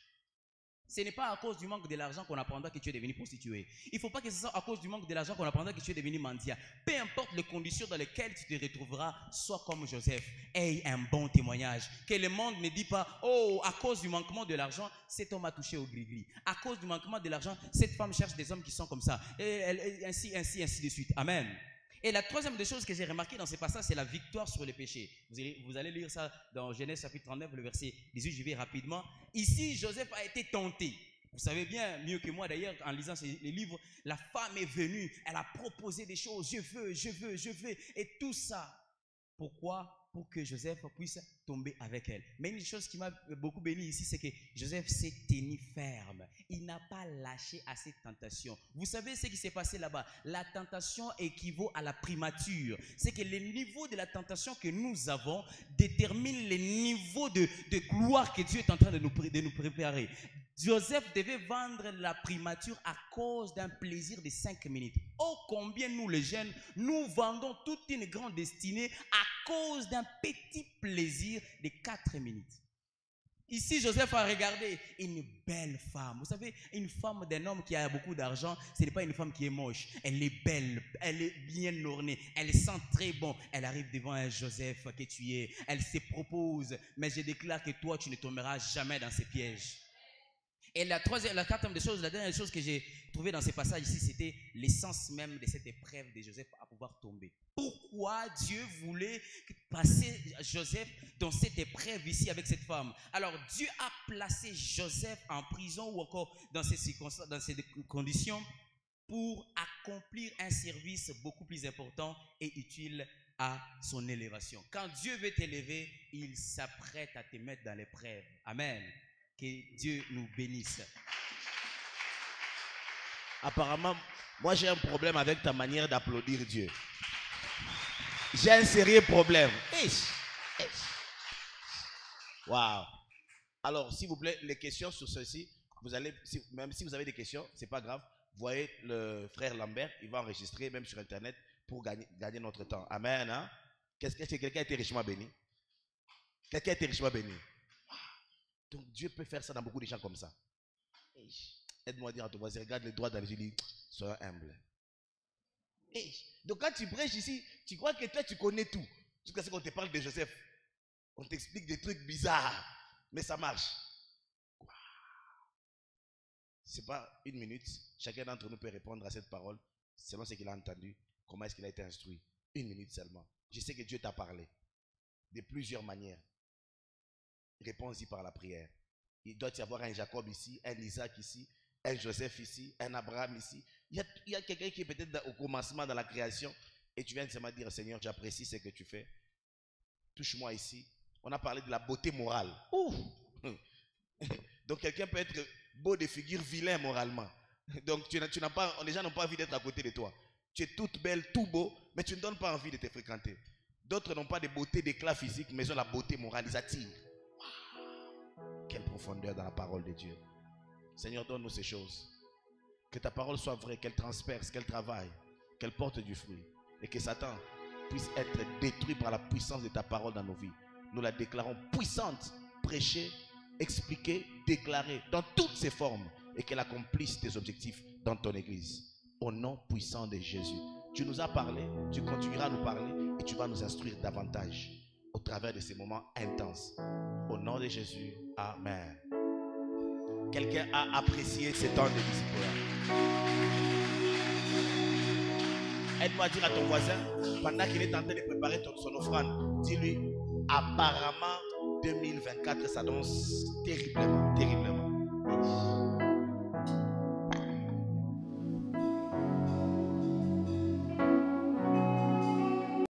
Ce n'est pas à cause du manque de l'argent qu'on apprendra que tu es devenu prostitué. Il ne faut pas que ce soit à cause du manque de l'argent qu'on apprendra que tu es devenu mendiant. Peu importe les conditions dans lesquelles tu te retrouveras, sois comme Joseph. Aie un bon témoignage. Que le monde ne dit pas, oh, à cause du manquement de l'argent, cet homme a touché au gris-gris. À cause du manquement de l'argent, cette femme cherche des hommes qui sont comme ça. Et ainsi de suite. Amen. Et la troisième des choses que j'ai remarqué dans ce passage, c'est la victoire sur les péchés. Vous allez lire ça dans Genèse chapitre 39, le verset 18, je vais rapidement. Ici, Joseph a été tenté. Vous savez bien, mieux que moi d'ailleurs, en lisant les livres, la femme est venue, elle a proposé des choses, je veux, et tout ça. Pourquoi? Pour que Joseph puisse tomber avec elle. Mais une chose qui m'a beaucoup béni ici, c'est que Joseph s'est tenu ferme. Il n'a pas lâché à cette tentation. Vous savez ce qui s'est passé là-bas? La tentation équivaut à la primature. C'est que le niveau de la tentation que nous avons détermine le niveau de gloire que Dieu est en train de nous préparer. Joseph devait vendre la primature à cause d'un plaisir de 5 minutes. Oh, combien nous les jeunes, nous vendons toute une grande destinée à cause d'un petit plaisir de 4 minutes. Ici, Joseph a regardé une belle femme. Vous savez, une femme d'un homme qui a beaucoup d'argent, ce n'est pas une femme qui est moche. Elle est belle, elle est bien ornée, elle sent très bon. Elle arrive devant un Joseph que tu es. Elle se propose, mais je déclare que toi, tu ne tomberas jamais dans ces pièges. Et la quatrième des choses, la dernière chose que j'ai trouvée dans ces passages ici, c'était l'essence même de cette épreuve de Joseph à pouvoir tomber. Pourquoi Dieu voulait passer Joseph dans cette épreuve ici avec cette femme? Alors Dieu a placé Joseph en prison ou encore dans ces circonstances, dans ces conditions pour accomplir un service beaucoup plus important et utile à son élévation. Quand Dieu veut t'élever, il s'apprête à te mettre dans l'épreuve. Amen. Que Dieu nous bénisse. Apparemment, moi j'ai un problème avec ta manière d'applaudir Dieu. J'ai un sérieux problème. Waouh. Alors, s'il vous plaît, les questions sur ceci, vous allez, même si vous avez des questions, c'est pas grave. Voyez le frère Lambert, il va enregistrer même sur Internet pour gagner notre temps. Amen. Hein? Quelqu'un a été richement béni? Quelqu'un a été richement béni? Donc Dieu peut faire ça dans beaucoup de gens comme ça. Aide-moi à dire à ton voisin, regarde les droits dans les yeux, dis, sois humble. Donc quand tu prêches ici, tu crois que toi tu connais tout. Jusqu'à ce qu'on te parle de Joseph. On t'explique des trucs bizarres. Mais ça marche. C'est pas une minute. Chacun d'entre nous peut répondre à cette parole selon ce qu'il a entendu. Comment est-ce qu'il a été instruit? Une minute seulement. Je sais que Dieu t'a parlé de plusieurs manières. Réponds-y par la prière. Il doit y avoir un Jacob ici, un Isaac ici, un Joseph ici, un Abraham ici. Il y a quelqu'un qui est peut-être au commencement dans la création et tu viens de seulement dire, Seigneur, j'apprécie ce que tu fais. Touche-moi ici. On a parlé de la beauté morale. Ouh. Donc quelqu'un peut être beau de figure, vilain moralement. Donc les gens n'ont pas envie d'être à côté de toi. Tu es toute belle, tout beau, mais tu ne donnes pas envie de te fréquenter. D'autres n'ont pas de beauté, d'éclat physique, mais ils ont la beauté morale, ils attirent. Wow. Quelle profondeur dans la parole de Dieu. Seigneur, donne-nous ces choses. Que ta parole soit vraie, qu'elle transperce, qu'elle travaille, qu'elle porte du fruit. Et que Satan puisse être détruit par la puissance de ta parole dans nos vies. Nous la déclarons puissante, prêchée, expliquée, déclarée dans toutes ses formes. Et qu'elle accomplisse tes objectifs dans ton église. Au nom puissant de Jésus. Tu nous as parlé, tu continueras à nous parler et tu vas nous instruire davantage au travers de ces moments intenses. Au nom de Jésus, amen. Quelqu'un a apprécié ces temps de discipline. Aide-moi à dire à ton voisin, pendant qu'il est en train de préparer son offrande, dis-lui, apparemment 2024 s'annonce terriblement, terriblement.